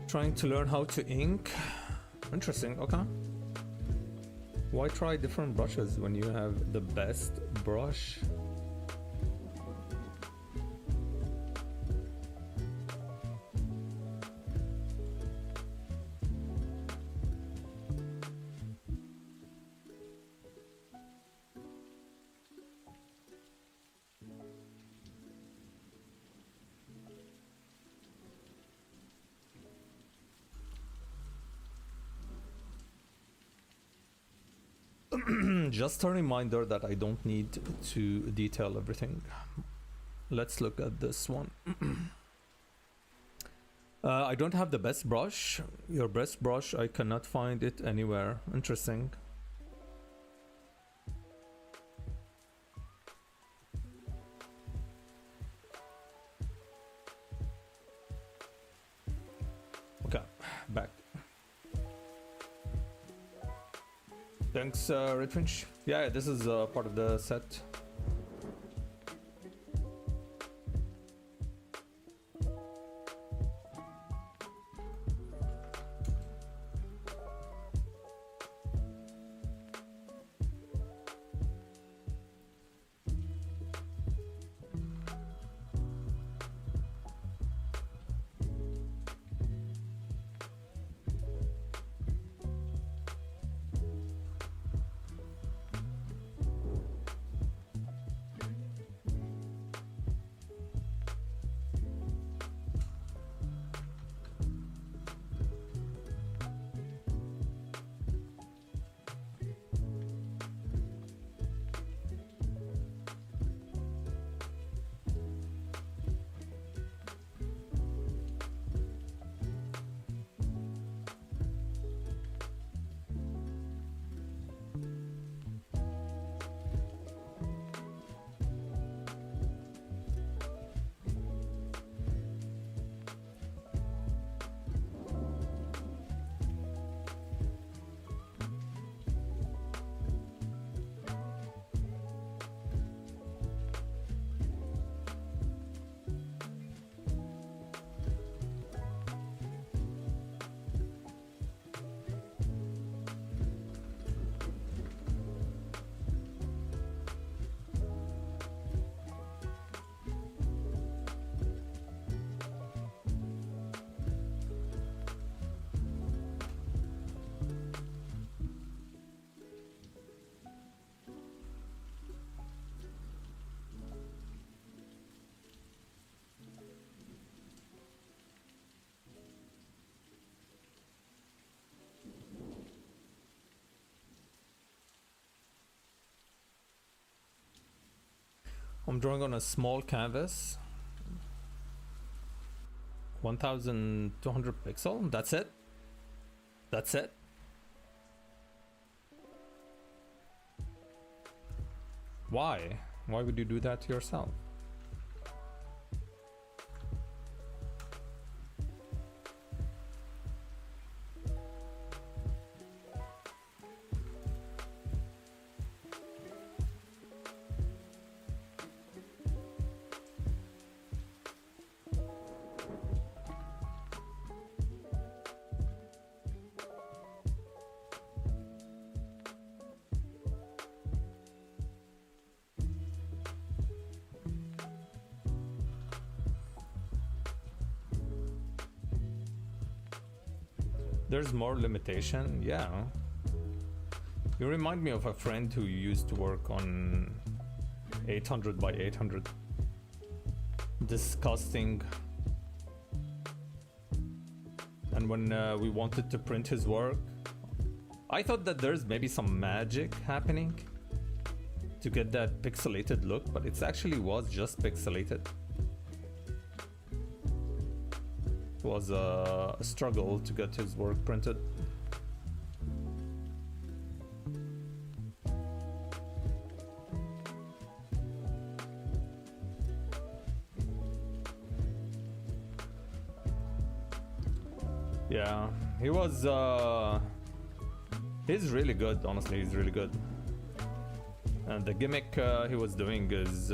Trying to learn how to ink. Interesting, okay. Why try different brushes when you have the best brush? Just a reminder that I don't need to detail everything. Let's look at this one. I don't have the best brush. Your best brush, I cannot find it anywhere. Interesting. Okay, back. Thanks, Redfinch. Yeah, this is part of the set. I'm drawing on a small canvas. 1200 pixel. That's it. That's it. Why? Why would you do that to yourself? There's more limitation, yeah. You remind me of a friend who used to work on 800 by 800. Disgusting. And when we wanted to print his work, I thought that there's maybe some magic happening to get that pixelated look, but it actually was just pixelated. It was a struggle to get his work printed. Yeah, he was he's really good, honestly. He's really good. And the gimmick he was doing is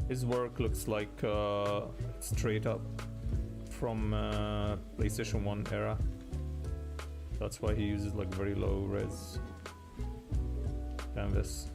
his work looks like straight up from PlayStation 1 era. That's why he uses like very low res canvas.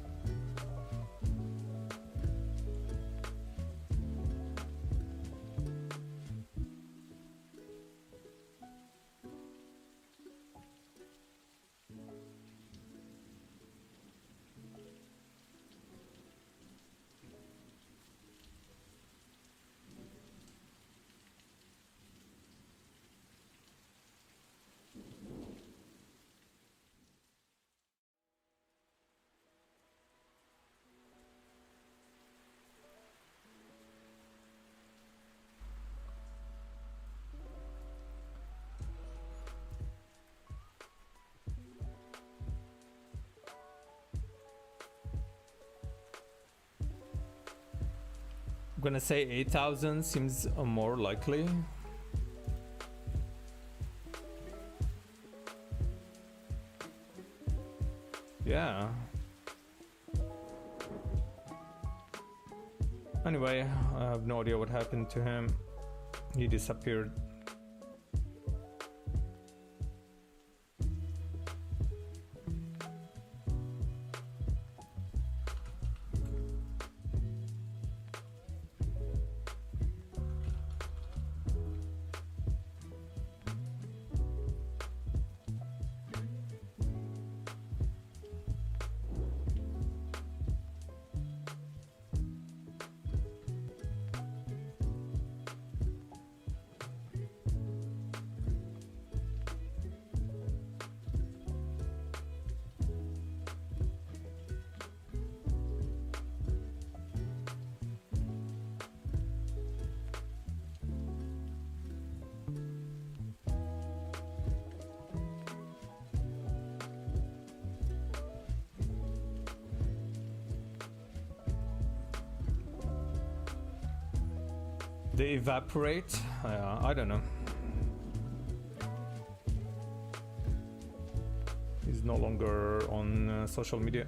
I'm gonna say 8,000 seems more likely. Yeah. Anyway, I have no idea what happened to him. He disappeared. They evaporate? I don't know. He's no longer on social media.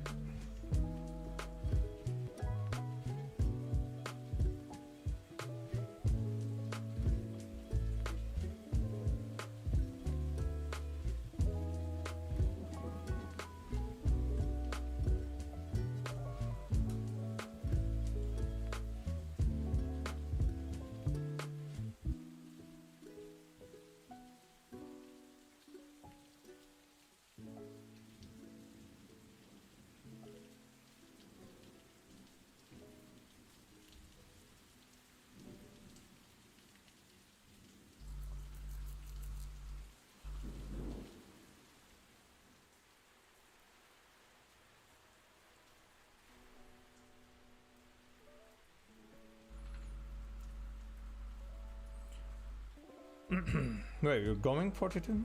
Wait, you're going 42?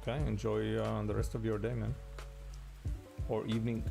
Okay, enjoy the rest of your day, man. Or evening.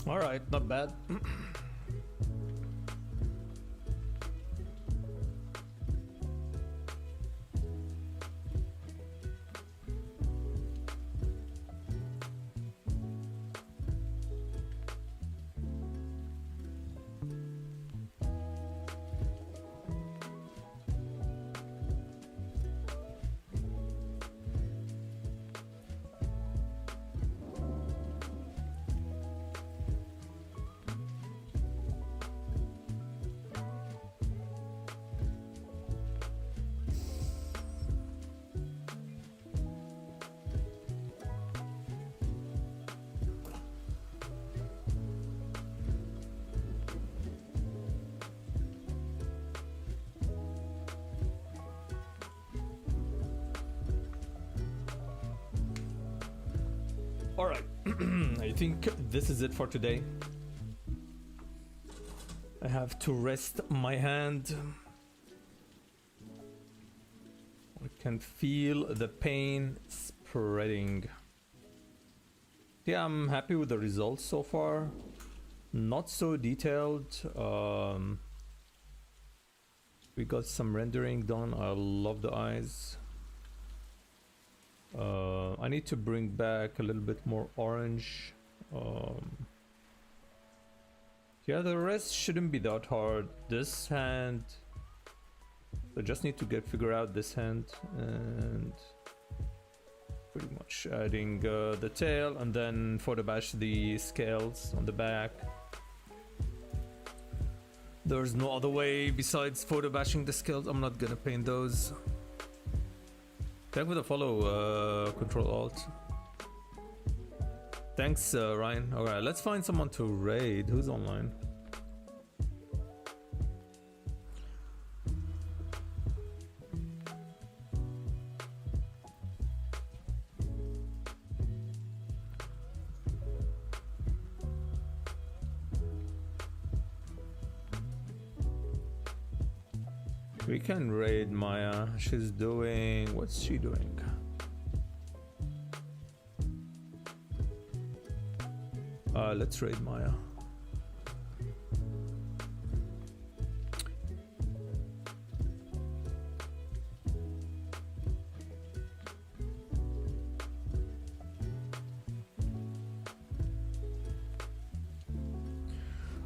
All right, not bad. All right, I think this is it for today. I have to rest my hand. I can feel the pain spreading. Yeah, I'm happy with the results so far. Not so detailed. We got some rendering done. I love the eyes. I need to bring back a little bit more orange. Yeah, the rest shouldn't be that hard. This hand, I just need to figure out this hand, and pretty much adding the tail, and then photo bash the scales on the back. There's no other way besides photo bashing the scales. I'm not gonna paint those. Thank for the follow, Control Alt. Thanks, Ryan. Alright, let's find someone to raid. Who's online? We can raid Maya. She's doing... what's she doing? Let's raid Maya.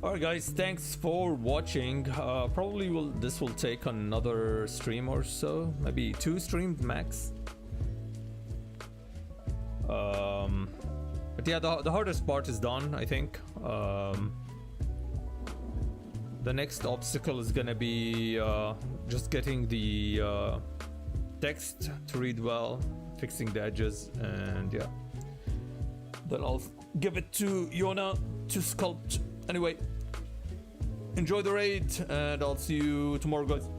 Alright guys, thanks for watching. Probably this will take another stream or so, maybe 2 streams max. But yeah, the hardest part is done, I think. The next obstacle is gonna be just getting the text to read well, fixing the edges, and yeah. Then I'll give it to Yona to sculpt. Anyway, enjoy the raid, and I'll see you tomorrow, guys.